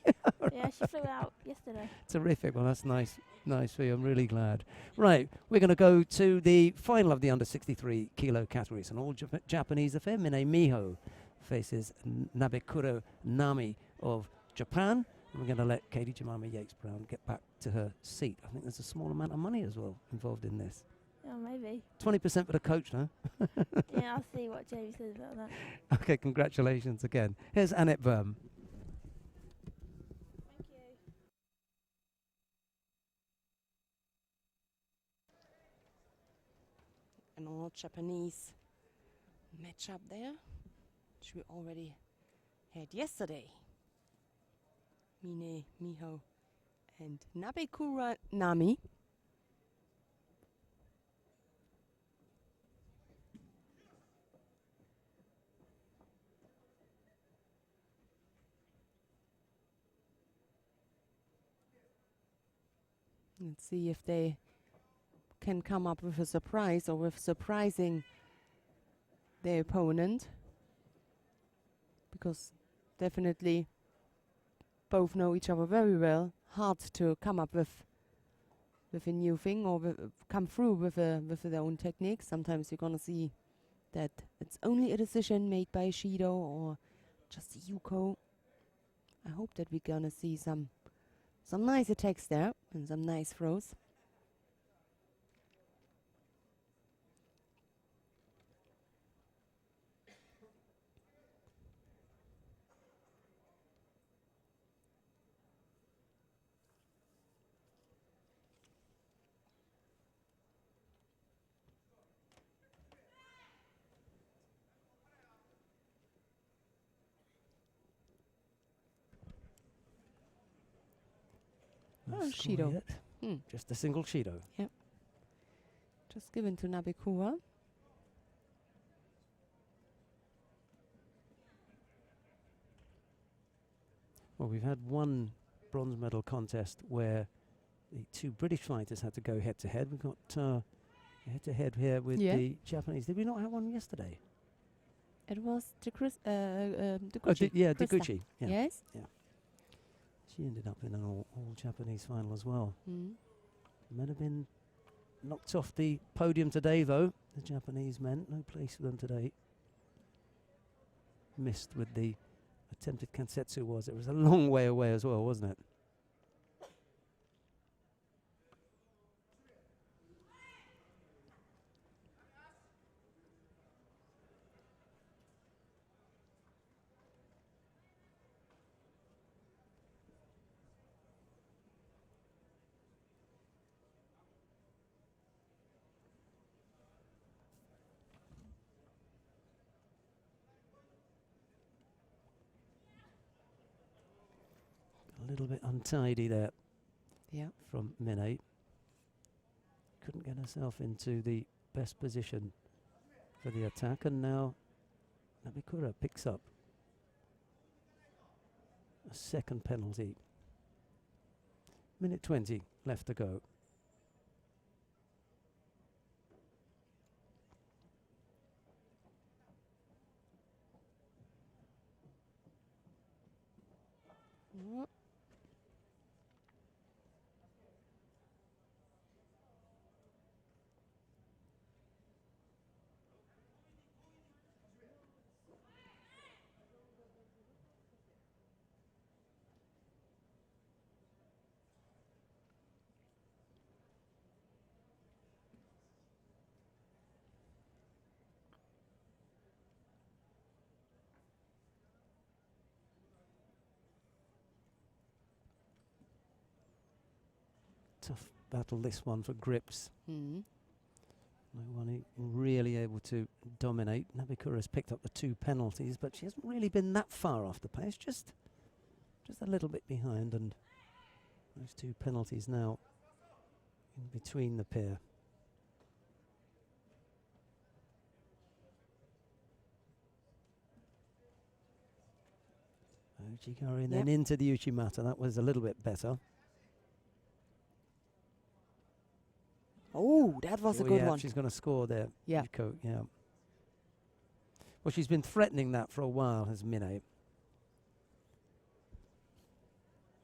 Speaker 4: Yeah, she flew out yesterday.
Speaker 1: Terrific. Well, that's nice. Nice for you. I'm really glad. Right, we're going to go to the final of the under 63 kilo category. It's an all Japanese affair. Mine Miho faces Nabekuro Nami of Japan. And we're going to let Katie Jemima Yates-Brown get back to her seat. I think there's a small amount of money as well involved in this.
Speaker 4: Yeah, maybe.
Speaker 1: 20% for the coach, no?
Speaker 4: Yeah, I'll see what Jamie says about that.
Speaker 1: Okay, congratulations again. Here's Annette Burm.
Speaker 4: Thank you.
Speaker 2: An all Japanese matchup there, which we already had yesterday. Mine Miho and Nabekura Nami. Let's see if they can come up with a surprise or with surprising their opponent, because definitely both know each other very well. Hard to come up with a new thing or come through with their own technique. Sometimes you're gonna see that it's only a decision made by Judo or just Yuko. I hope that we're gonna see some nice attacks there and some nice throws. Oh, Shido.
Speaker 1: Just a single Shido.
Speaker 2: Yep. Just given to Nabekura.
Speaker 1: Well, we've had one bronze medal contest where the two British fighters had to go head-to-head. We've got head-to-head here with the Japanese. Did we not have one yesterday?
Speaker 2: It was Deguchi.
Speaker 1: Deguchi. Yeah.
Speaker 2: Yes?
Speaker 1: Yeah. She ended up in an all Japanese final as well. Might have been knocked off the podium today, though. The Japanese men, no place for them today. Missed with the attempted kansetsu was. It was a long way away as well, wasn't it? A little bit untidy there from Mine. Couldn't get herself into the best position for the attack, and now Nabekura picks up a second penalty. Minute 20 left to go. Tough battle, this one, for grips. No one really able to dominate. Nabekura's picked up the two penalties, but she hasn't really been that far off the pace, just a little bit behind, and those two penalties now in between the pair. Uchigari and then into the Uchimata. That was a little bit better.
Speaker 2: Oh, that was a
Speaker 1: Oh,
Speaker 2: good
Speaker 1: yeah,
Speaker 2: one.
Speaker 1: she's going to score there.
Speaker 2: Yeah.
Speaker 1: Yuko, yeah. Well, she's been threatening that for a while, has Mine.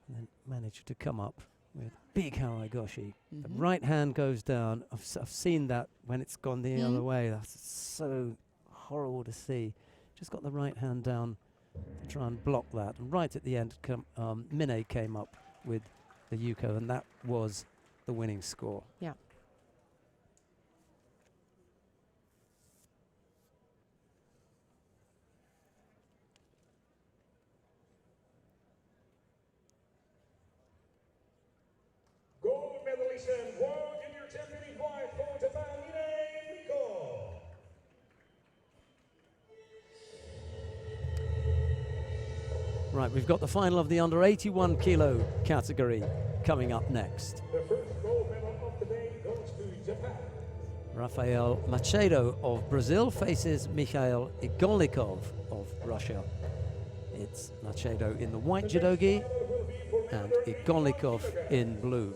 Speaker 1: And then managed to come up with big Haragoshi. The
Speaker 2: Mhm.
Speaker 1: right hand goes down. I've seen that when it's gone the other way. That's so horrible to see. Just got the right hand down to try and block that. And right at the end, Mine came up with the Yuko, and that was the winning score.
Speaker 2: Yeah.
Speaker 3: Gold medalist and World Junior Champion in white for Japan, Ine Miko.
Speaker 1: Right, we've got the final of the under 81 kilo category coming up next.
Speaker 3: The first gold medal of the day goes to Japan.
Speaker 1: Rafael Machado of Brazil faces Mikhail Igolnikov of Russia. It's Machado in the white judogi and Igolnikov in blue.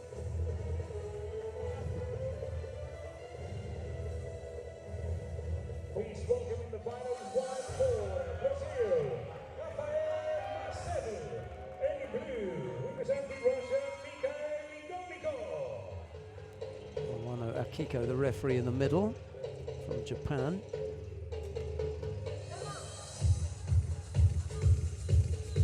Speaker 3: Please welcome in the final white for Brazil, Rafael Machado. In blue, representing Russia, Mikhail Igolnikov.
Speaker 1: Wano Akiko, the referee in the middle from Japan.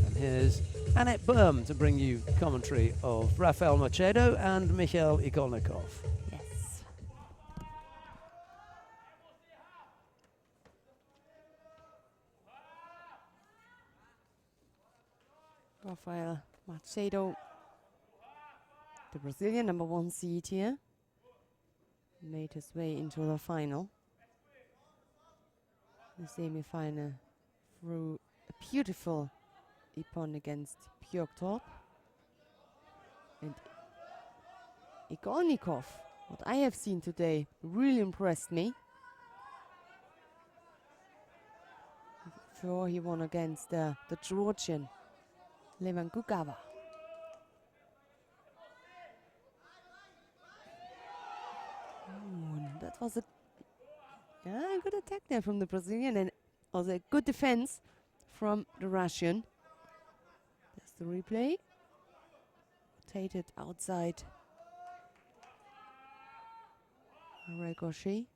Speaker 1: And here's Annette Berm to bring you commentary of Rafael Machado and Mikhail Igolnikov.
Speaker 2: Yes. Rafael Machado, the Brazilian #1 seed here, made his way into the final. The semi-final through a beautiful ippon against Björktorp. And Igolnikov, what I have seen today, really impressed me. Sure, he won against the Georgian Levan Gugava. Oh, that was a good attack there from the Brazilian, and also a good defense from the Russian. There's the replay. Rotated outside Haragoshi.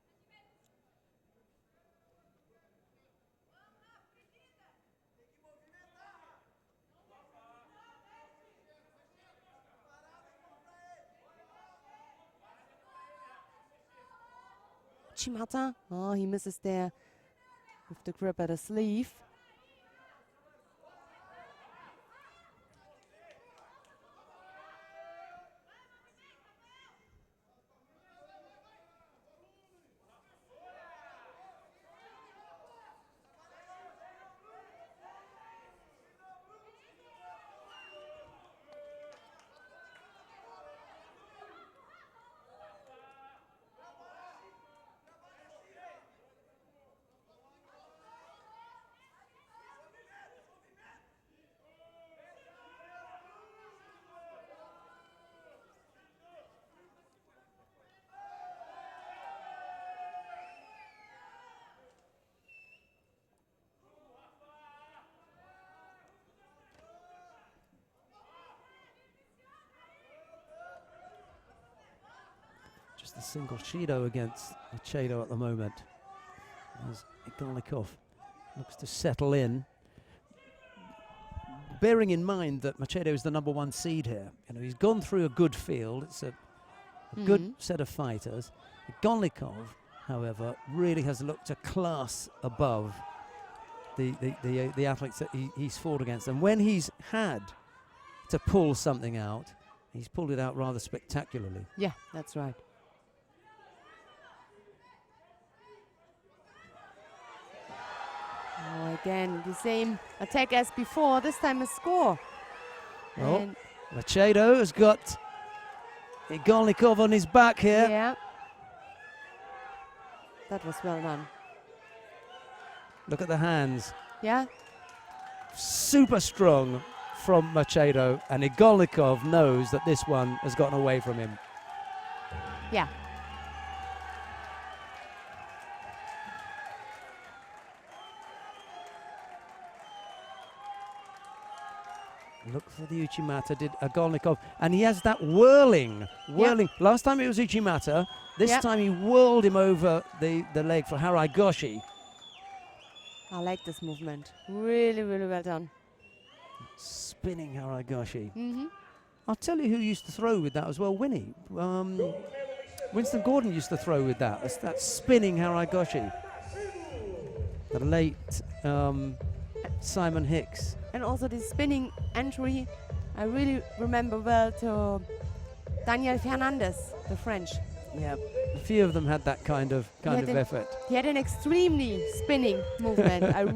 Speaker 2: Chimata, oh, he misses there with the grip at the sleeve.
Speaker 1: Just a single Judo against Machado at the moment, as Igolnikov looks to settle in. Bearing in mind that Machado is the #1 seed here, you know, he's gone through a good field. It's a good set of fighters. Igolnikov, however, really has looked a class above the athletes that he's fought against. And when he's had to pull something out, he's pulled it out rather spectacularly.
Speaker 2: Yeah, that's right. Oh, again, the same attack as before, this time a score.
Speaker 1: Oh,
Speaker 2: And
Speaker 1: Machado has got Igolnikov on his back here.
Speaker 2: yeah. That was well done.
Speaker 1: Look at the hands.
Speaker 2: Yeah,
Speaker 1: Super strong from Machado, and Igolnikov knows that this one has gotten away from him.
Speaker 2: yeah.
Speaker 1: Look for the Uchimata, did a Golnikov, and he has that whirling. Last time it was Uchimata, this time he whirled him over the leg for Haragoshi.
Speaker 2: I like this movement. Really, really well done.
Speaker 1: Spinning Haragoshi.
Speaker 2: Mm-hmm.
Speaker 1: I'll tell you who used to throw with that as well, Winnie. Winston Gordon used to throw with that. It's that spinning Haragoshi. The late Simon Hicks.
Speaker 2: And also the spinning entry, I really remember well to Daniel Fernandez, the French.
Speaker 1: Yeah, a few of them had that kind of effort.
Speaker 2: He had an extremely spinning movement. that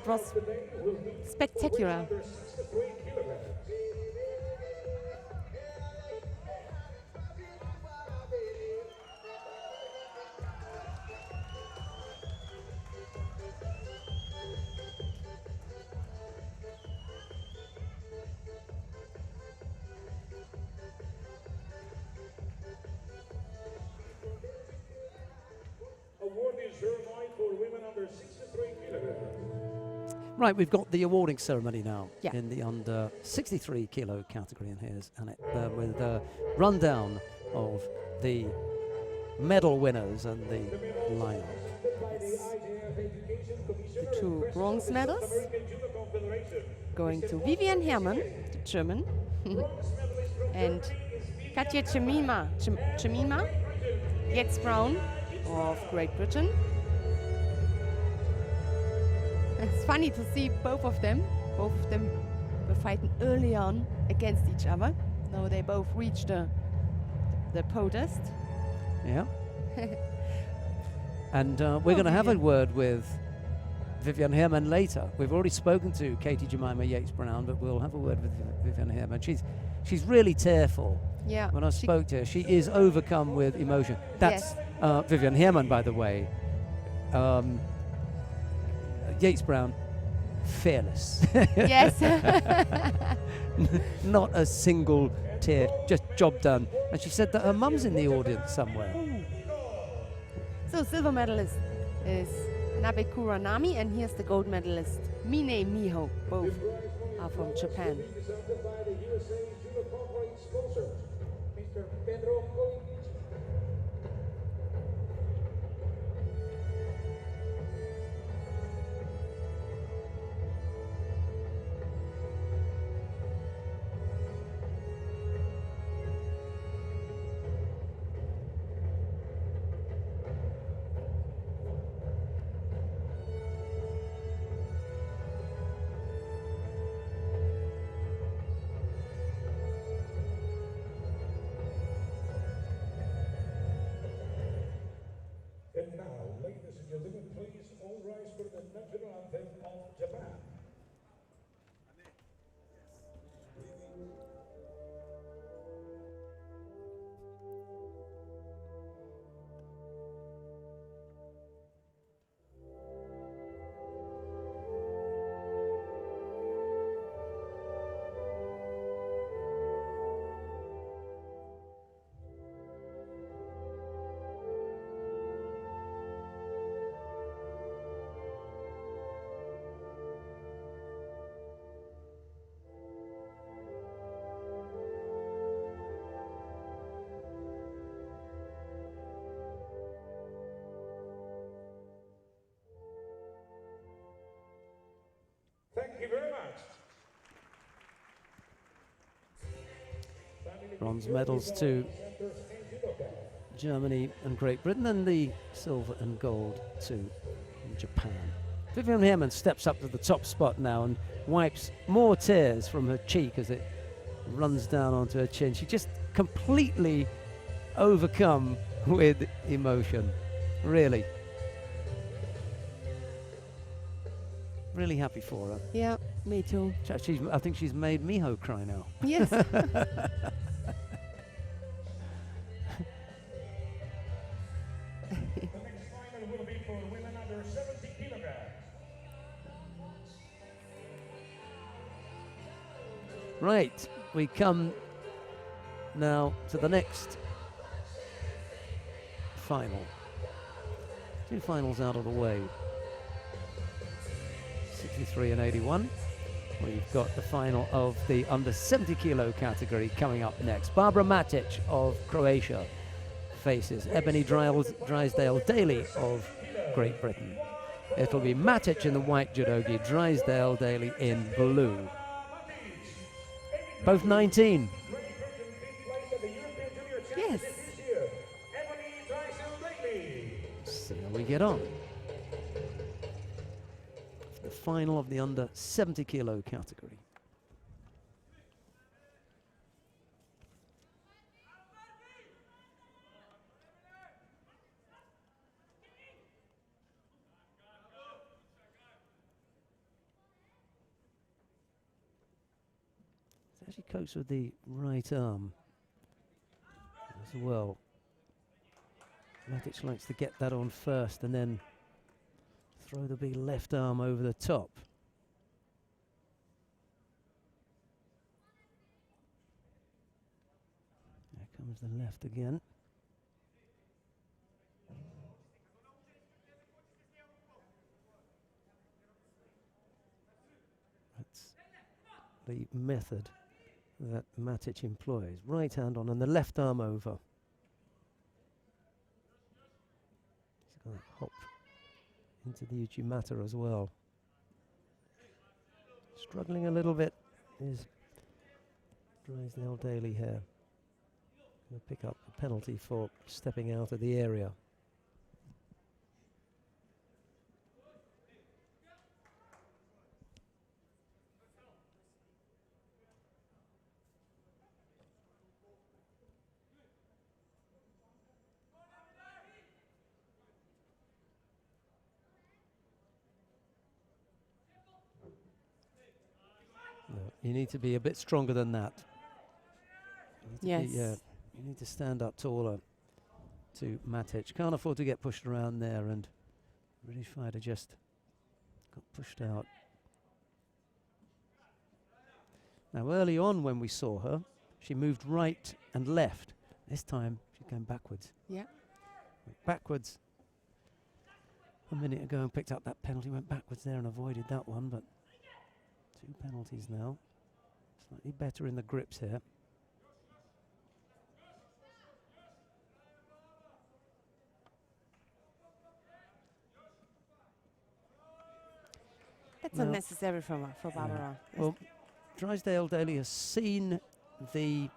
Speaker 2: was spectacular.
Speaker 1: Right, we've got the awarding ceremony now
Speaker 2: Yeah.
Speaker 1: in the under 63 kilo category, and here's Annette with a rundown of the medal winners and the lineup.
Speaker 2: The two bronze medals going to Vivian Herrmann, the German, and Katja Chemima, Yates Brown of Great Britain. It's funny to see both of them. Both of them were fighting early on against each other. Now they both reached the podest.
Speaker 1: Yeah. And we're going to have a word with Vivian Herrmann later. We've already spoken to Katie Jemima Yates Brown, but we'll have a word with Vivian Herrmann. She's really tearful.
Speaker 2: Yeah.
Speaker 1: When I spoke to her, she is overcome with emotion. That's Vivian Herrmann, by the way. Yates Brown, fearless.
Speaker 2: Yes.
Speaker 1: Not a single tear, just job done. And she said that her mum's in the audience somewhere.
Speaker 2: So silver medalist is Nabe Kuranami, and here's the gold medalist Mine Miho. Both are from Japan.
Speaker 3: And now, ladies and gentlemen, please all rise for the national anthem of Japan. Thank you very much.
Speaker 1: Bronze medals to Germany and Great Britain, and the silver and gold to Japan. Vivian Herrmann steps up to the top spot now and wipes more tears from her cheek as it runs down onto her chin. She just completely overcome with emotion, really. Really happy for her.
Speaker 2: Yeah, me too.
Speaker 1: I think she's made Miho cry now.
Speaker 2: Yes.
Speaker 3: The next final will be for women under 70 kilograms.
Speaker 1: Right, we come now to the next final. Two finals out of the way. 63 and 81. We've got the final of the under 70 kilo category coming up next. Barbara Matic of Croatia faces Ebony Drysdale Daly of Great Britain. It'll be Matic in the white judogi, Drysdale Daly in blue. Both 19.
Speaker 2: Yes.
Speaker 1: See how we get on. The final of the under 70 kilo category. Actually coats with the right arm as well. Matic likes to get that on first and then throw the big left arm over the top. There comes the left again. That's the method that Matic employs. Right hand on and the left arm over. He's going to hop into the Uchimata as well. Struggling a little bit is Drysdale Daly here. Going to pick up a penalty for stepping out of the area. You need to be a bit stronger than that.
Speaker 2: Yes.
Speaker 1: You need to stand up taller to Matic. Can't afford to get pushed around there, and British fighter just got pushed out. Now early on when we saw her, she moved right and left. This time she's going backwards.
Speaker 2: Yeah.
Speaker 1: Went backwards a minute ago and picked up that penalty, went backwards there and avoided that one, but 2 penalties now. Slightly better in the grips here.
Speaker 2: That's
Speaker 1: Now,
Speaker 2: unnecessary for Barbara.
Speaker 1: Well, Drysdale Daly has seen the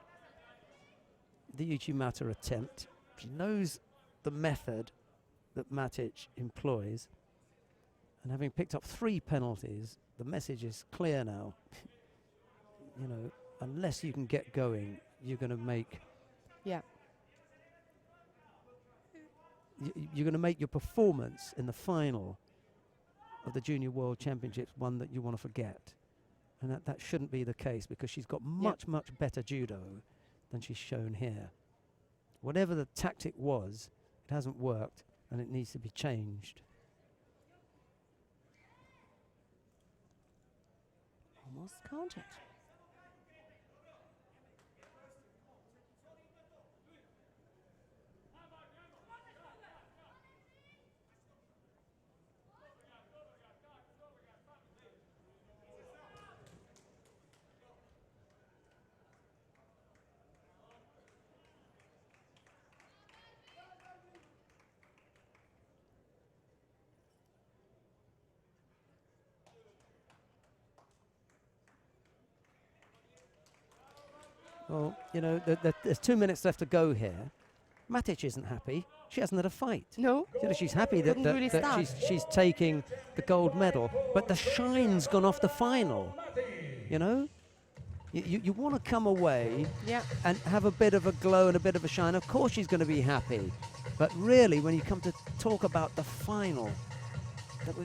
Speaker 1: Uchimata attempt. She knows the method that Matic employs. And having picked up 3 penalties, the message is clear now. You know, unless you can get going, you're going to make...
Speaker 2: Yeah.
Speaker 1: You're going to make your performance in the final of the Junior World Championships one that you want to forget. And that shouldn't be the case, because she's got much better judo than she's shown here. Whatever the tactic was, it hasn't worked and it needs to be changed.
Speaker 2: Almost counted.
Speaker 1: Well, you know, there's 2 minutes left to go here. Matic isn't happy. She hasn't had a fight.
Speaker 2: No.
Speaker 1: You know, she's happy that,
Speaker 2: Couldn't really
Speaker 1: that
Speaker 2: start.
Speaker 1: she's taking the gold medal, but the shine's gone off the final. You know, you want to come away and have a bit of a glow and a bit of a shine. Of course, she's going to be happy, but really, when you come to talk about the final,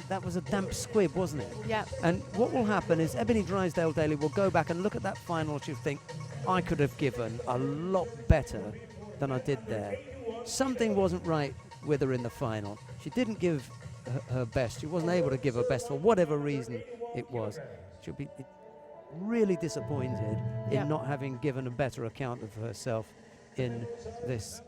Speaker 1: that was a damp squib, wasn't it?
Speaker 2: Yeah.
Speaker 1: And what will happen is Ebony Drysdale Daly will go back and look at that final. She'll think, I could have given a lot better than I did there. Something wasn't right with her in the final. She didn't give her best. She wasn't able to give her best for whatever reason it was. She'll be really disappointed in not having given a better account of herself in this.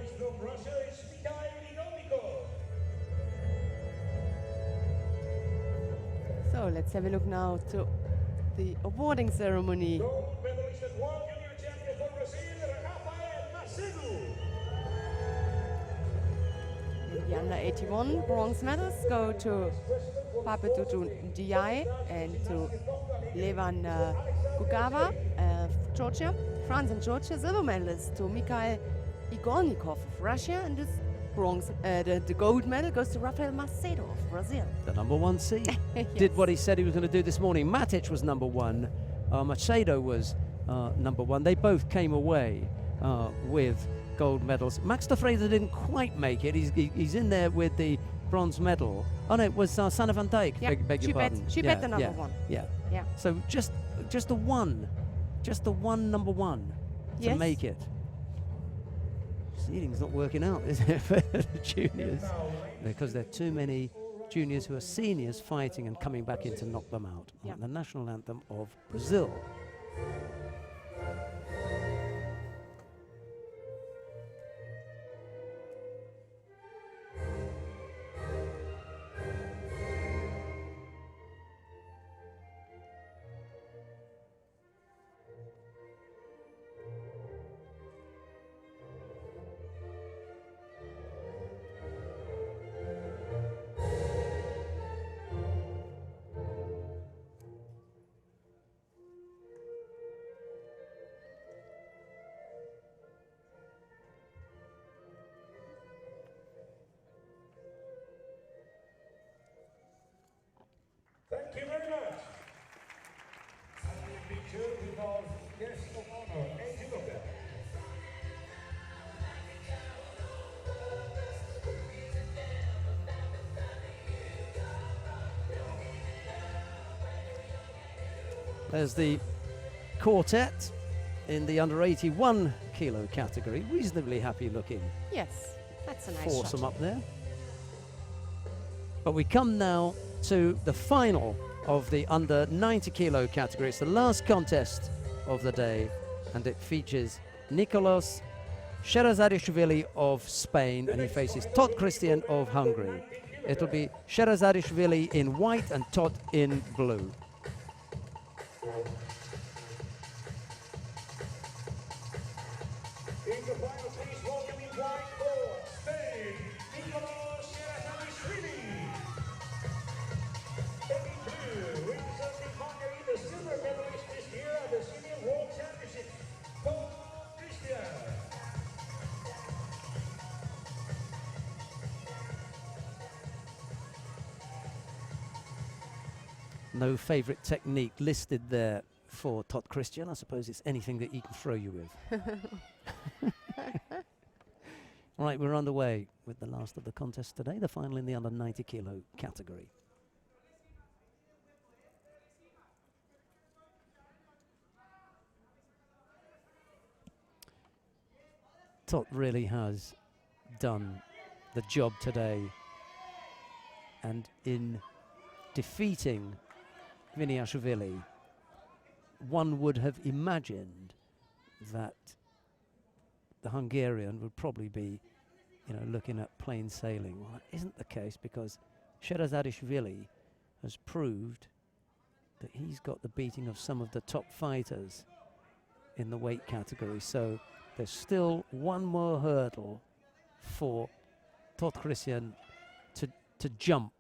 Speaker 3: medalist from Russia is Mikhail Igornikov.
Speaker 2: So let's have a look now to the awarding ceremony.
Speaker 3: Gold medalist and World Junior Champion for Brazil, Rafael Macedo.
Speaker 2: In the under 81 bronze medals go to Papatutu Ndiaye and to Levan Kugawa of Georgia. France and Georgia. Silver medalist to Mikhail Igornikov of Russia, and this bronze, the gold medal goes to Rafael Macedo of Brazil.
Speaker 1: The number 1 seed did what he said he was going to do this morning. Matic was number 1. Macedo was number 1. They both came away with gold medals. Max de Fraser didn't quite make it. He's in there with the bronze medal. Oh no, it was Sanne van Dijk.
Speaker 2: Yeah,
Speaker 1: Beg your pardon.
Speaker 2: she bet the number 1.
Speaker 1: Yeah.
Speaker 2: Yeah.
Speaker 1: So just the one number 1 to
Speaker 2: Yes.
Speaker 1: make it. Seeding's not working out, is it, for the juniors? Because there are too many juniors who are seniors fighting and coming back in to knock them out.
Speaker 2: Yeah.
Speaker 1: The national anthem of Brazil.
Speaker 3: Thank you very much. And a picture with our guest of honor, Judo.
Speaker 1: There's the quartet in the under 81 kilo category. Reasonably happy looking
Speaker 2: Yes, that's a nice
Speaker 1: foursome
Speaker 2: shot.
Speaker 1: up there. But we come now to the final of the under 90 kilo category. It's the last contest of the day, and it features Nicolas Sherazadishvili of Spain, and he faces Todd Christian of Hungary. It'll be Sherazadishvili in white and Todd in blue.
Speaker 3: In the final, please welcome in white for Spain, Nicolas Sherazadishvili. And in blue, representing Hungary, the silver medalist this year at the Senior World Championship, Todd Christian.
Speaker 1: No favourite technique listed there for Todd Christian. I suppose it's anything that he can throw you with. Right, we're underway with the last of the contest today, the final in the under 90 kilo category. Todd really has done the job today, and in defeating Viniashvili, one would have imagined that the Hungarian would probably be, looking at plain sailing. Well, that isn't the case, because Sherazadishvili has proved that he's got the beating of some of the top fighters in the weight category. So there's still one more hurdle for Todd Christian to jump.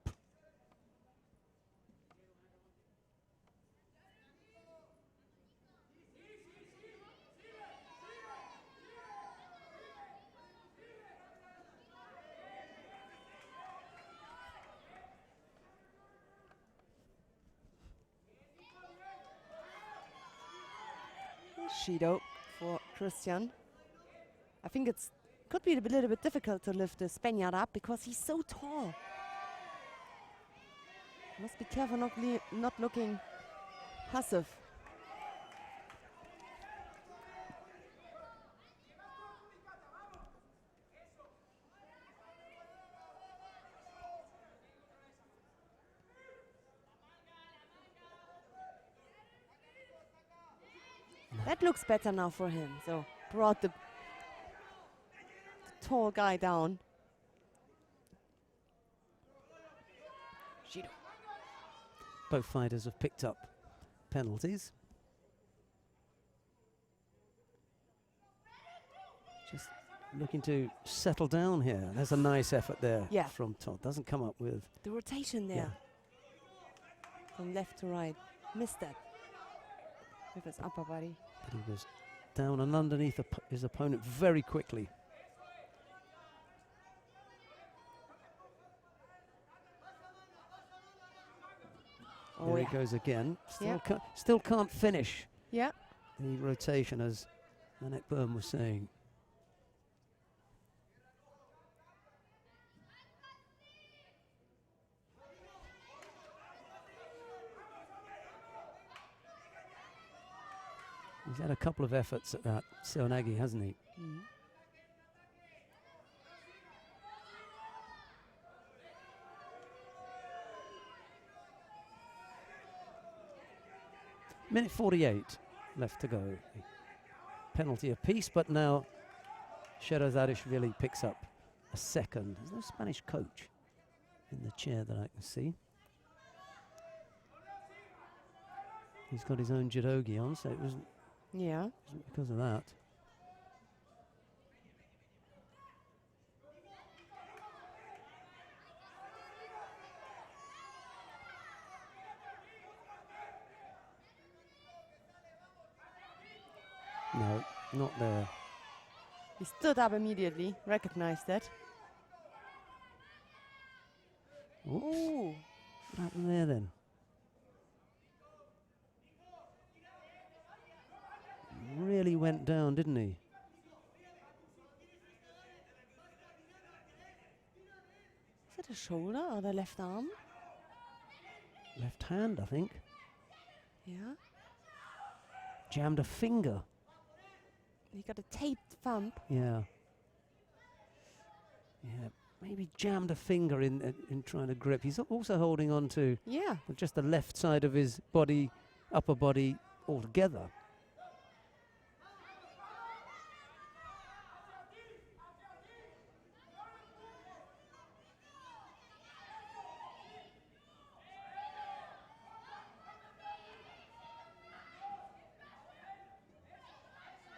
Speaker 2: Judo for Christian. I think it's could be a little bit difficult to lift the Spaniard up because he's so tall. Must be careful not looking passive. That looks better now for him. So brought the tall guy down. Judo.
Speaker 1: Both fighters have picked up penalties. Just looking to settle down here. There's a nice effort there from Todd. Doesn't come up with
Speaker 2: the rotation there. From left to right. Missed that with his upper body.
Speaker 1: But he was down and underneath his opponent very quickly.
Speaker 2: Oh,
Speaker 1: There he goes again. Still can't finish
Speaker 2: Yeah.
Speaker 1: the rotation, as Annette Byrne was saying. He's had a couple of efforts at that, Seoinage, hasn't he?
Speaker 2: Mm.
Speaker 1: Minute 48 left to go. Penalty apiece, but now Sherazadishvili picks up a second. There's no Spanish coach in the chair that I can see. He's got his own judogi on, so it wasn't because of that. No, not there.
Speaker 2: He stood up immediately, recognized that.
Speaker 1: Oops.
Speaker 2: Ooh.
Speaker 1: What happened there then? Really went down, didn't he?
Speaker 2: Is it a shoulder or the left arm?
Speaker 1: Left hand, I think.
Speaker 2: Yeah.
Speaker 1: Jammed a finger.
Speaker 2: He got a taped thumb.
Speaker 1: Yeah. Yeah, maybe jammed a finger in trying to grip. He's also holding on to just the left side of his body, upper body altogether.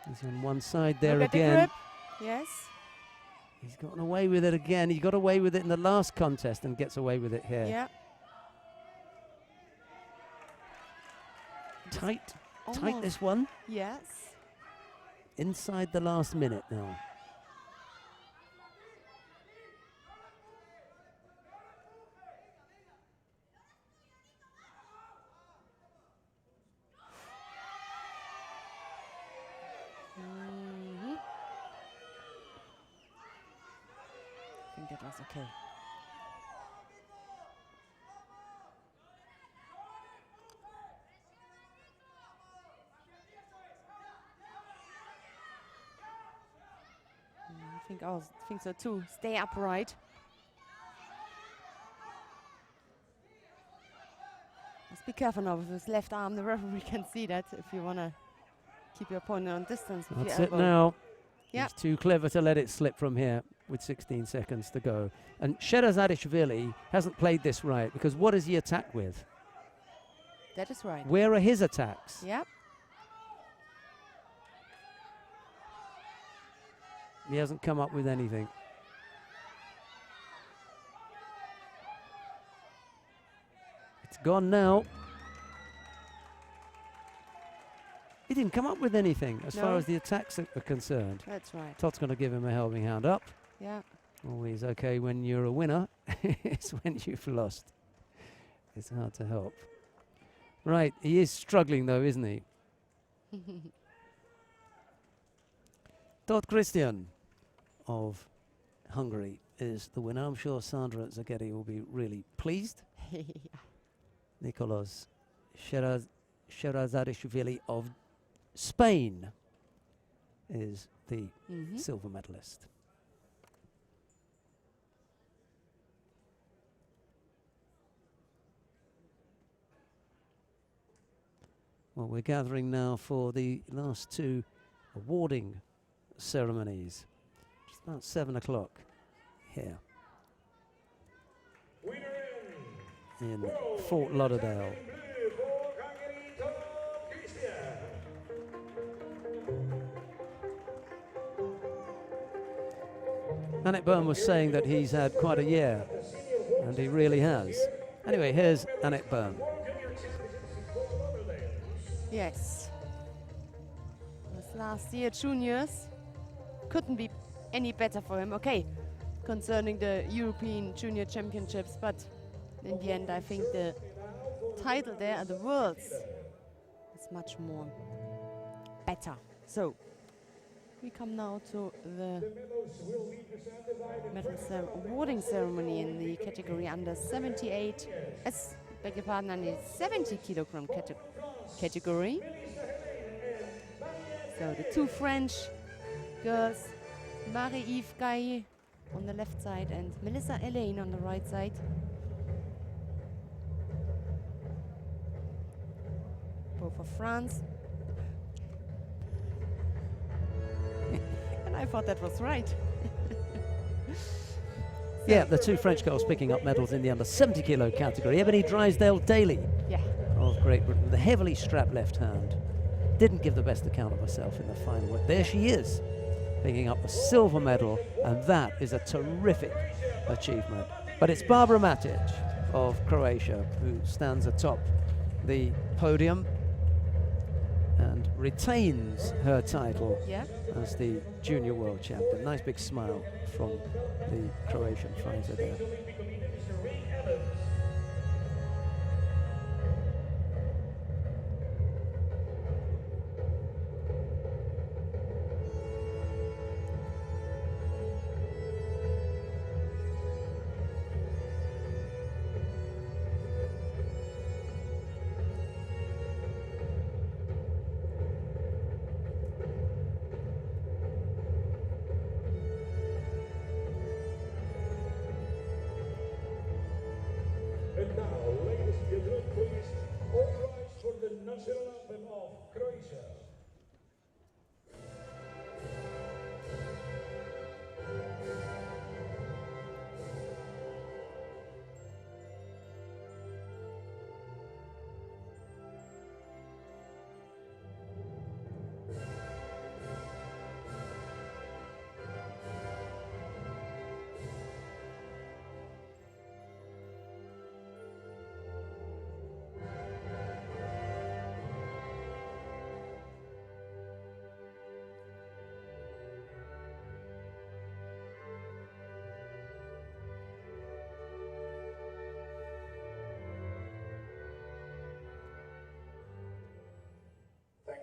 Speaker 1: He's on one side there
Speaker 2: Look
Speaker 1: again.
Speaker 2: at the grip. Yes.
Speaker 1: He's gotten away with it again. He got away with it in the last contest and gets away with it here.
Speaker 2: Yeah.
Speaker 1: Tight
Speaker 2: Almost.
Speaker 1: this one.
Speaker 2: Yes.
Speaker 1: Inside the last minute now.
Speaker 2: I think that was okay. I think so too. Stay upright. Let's be careful now with his left arm. The referee can see that if you want to keep your opponent on distance with
Speaker 1: That's
Speaker 2: your
Speaker 1: it
Speaker 2: elbow.
Speaker 1: now.
Speaker 2: Yep.
Speaker 1: He's too clever to let it slip from here with 16 seconds to go. And Sherazadishvili hasn't played this right, because what does he attack with?
Speaker 2: That is right.
Speaker 1: Where are his attacks?
Speaker 2: Yep.
Speaker 1: He hasn't come up with anything. It's gone now. He didn't come up with anything as far as the attacks are concerned.
Speaker 2: That's right.
Speaker 1: Todd's going to give him a helping hand up.
Speaker 2: Yeah.
Speaker 1: Always okay when you're a winner. It's when you've lost. It's hard to help. Right, he is struggling though, isn't he? Todd Christian of Hungary is the winner. I'm sure Sandra Zaghetti will be really pleased. Nicolas Sherazadishvili of Spain is the silver medalist. Well, we're gathering now for the last two awarding ceremonies. Just about 7 o'clock here in Fort Lauderdale. Anik Byrne was saying that he's had quite a year, and he really has. Anyway, here's Anik Byrne.
Speaker 2: Yes. This last year, juniors, couldn't be any better for him. Okay, concerning the European Junior Championships, but in the end, I think the title there at the Worlds is much more better. So, we come now to the medal awarding ceremony in the category under 78, beg your pardon, under 70 kilogram category. So the two French girls, Marie-Yves Gaillet on the left side and Melissa Elaine on the right side. Both for France. And I thought that was right.
Speaker 1: Yeah, the two French girls picking up medals in the under 70 kilo category. Ebony Drysdale-Daly of Great Britain, the heavily strapped left hand. Didn't give the best account of herself in the final, but there she is, picking up a silver medal, and that is a terrific achievement. But it's Barbara Matic of Croatia who stands atop the podium and retains her title as the junior world champion. Nice big smile from the Croatian fighter there.
Speaker 3: And now, ladies and gentlemen, please, all rise for the national anthem of Croatia.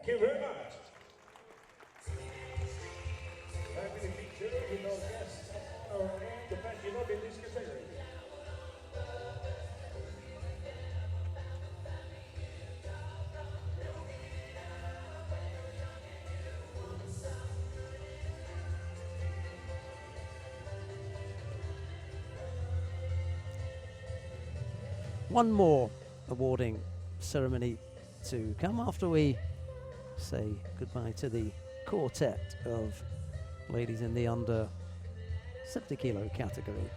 Speaker 3: Thank you very much. Happy to feature with our guests of honor and the passion of in this category.
Speaker 1: One more awarding ceremony to come after we say goodbye to the quartet of ladies in the under 70 kilo category.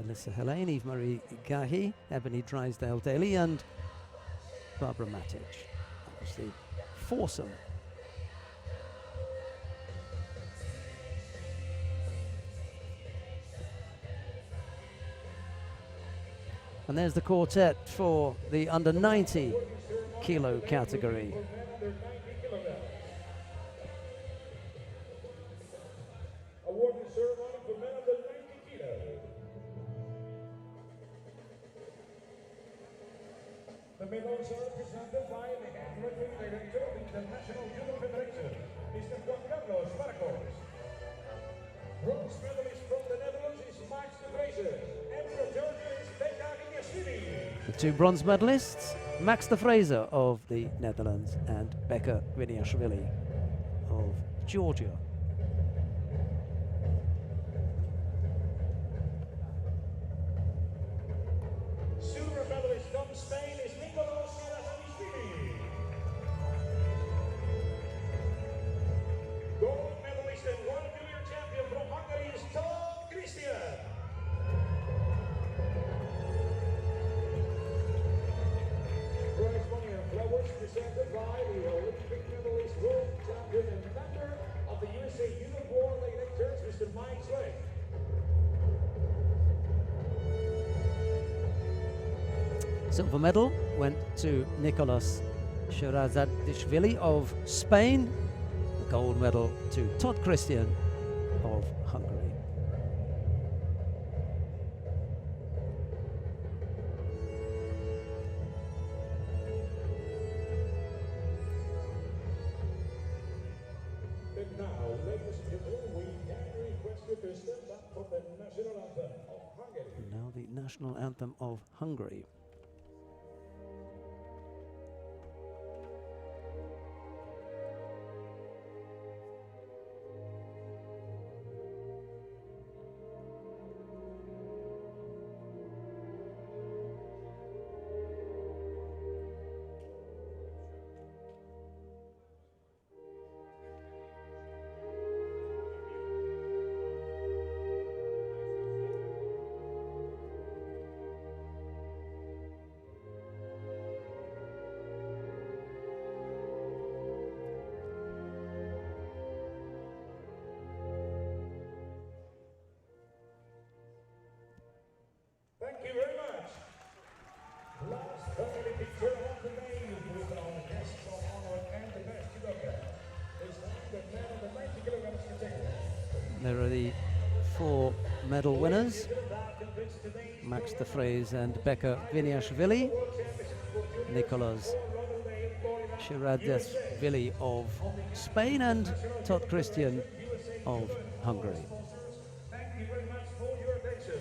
Speaker 1: Melissa Elaine, Yves-Marie Gahi, Ebony Drysdale-Daly and Barbara Matic. That was the foursome. And there's the quartet for the under 90 kilo category.
Speaker 3: Awarding ceremony for men under 90 kilo. The medals are presented by the athletic director of the International Judo Federation, Mr. Juan Carlos Marcos. Bronze medalist from the Netherlands is Max de Fraser, and from Georgia is Becca Ignashvili.
Speaker 1: The two bronze medalists, Max de Fraser of the Netherlands and Becca Ignashvili of Georgia.
Speaker 3: Silver medalist from Spain is medals presented by the Olympic medalist, world champion, and member of the USA Judo War Electors, Mr. Mike Slay.
Speaker 1: Silver medal went to Nicolas Shirazadishvili of Spain. The gold medal to Todd Christian of Hungary.
Speaker 3: And now, ladies and gentlemen, we kindly request you to stand up for the national anthem of Hungary.
Speaker 1: And now the national anthem of Hungary.
Speaker 3: Thank you very much. Last family picture of the day with our guests of honor and the best judoka. This time the man of the 90 kilograms category.
Speaker 1: There are the 4 medal winners, Max de Vries and Becca Viniashvili, Nicolas Shirazadishvili of Spain, and Todd Christian of Hungary.
Speaker 3: Thank you very much for your attention.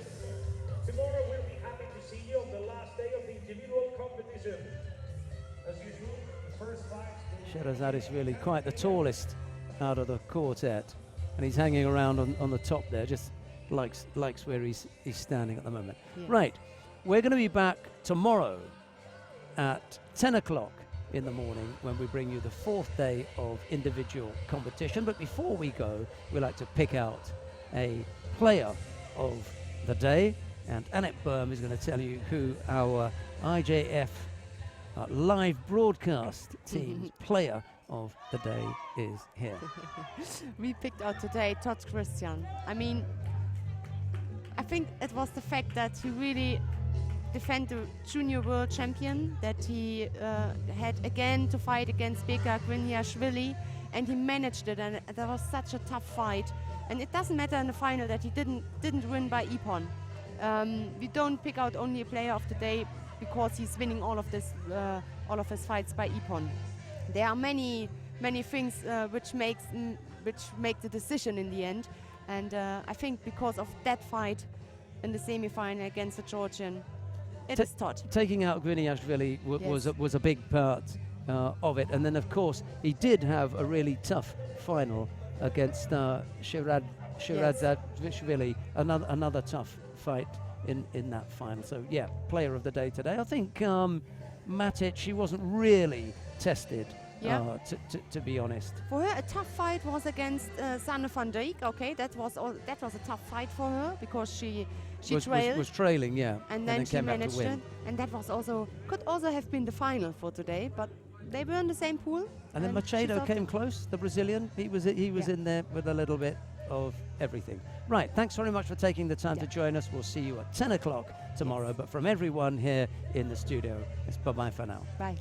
Speaker 3: Tomorrow we'll be happy to see you on the last day of the individual competition. As usual, the first fight.
Speaker 1: Shirazadishvili, quite the tallest out of the quartet, and he's hanging around on the top there, just likes where he's standing at the moment.
Speaker 2: Yeah.
Speaker 1: Right, we're going to be back tomorrow at 10 o'clock in the morning when we bring you the 4th day of individual competition. But before we go, we like to pick out a player of the day, and Annette Berm is going to tell you who our IJF live broadcast team's player of the day is here.
Speaker 2: We picked out today Todd Christian. I mean, I think it was the fact that he really defended the junior world champion, that he had again to fight against Becca Viniashvili, and he managed it, and that was such a tough fight. And it doesn't matter in the final that he didn't win by Ippon. We don't pick out only a player of the day because he's winning all of his fights by Ippon. There are many things which make the decision in the end, and I think because of that fight in the semi-final against the Georgian, it is Todd.
Speaker 1: Taking out Viniashvili
Speaker 2: Yes.
Speaker 1: was a big part of it, and then of course he did have a really tough final against Shirazadishvili, another tough fight in that final. So yeah, player of the day today. I think Matic, she wasn't really tested, to be honest.
Speaker 2: For her, a tough fight was against Sanne van Dijk. Okay, that was a tough fight for her because she trailed.
Speaker 1: Was trailing, yeah,
Speaker 2: and then she
Speaker 1: came back to
Speaker 2: managed
Speaker 1: win.
Speaker 2: it, and that was could also have been the final for today, but they were in the same pool.
Speaker 1: And then
Speaker 2: she
Speaker 1: Machado
Speaker 2: thought
Speaker 1: came close, the Brazilian. He was in there with a little bit of everything. Right, thanks very much for taking the time to join us. We'll see you at 10 o'clock tomorrow. But from everyone here in the studio, it's bye-bye for now.
Speaker 2: Bye.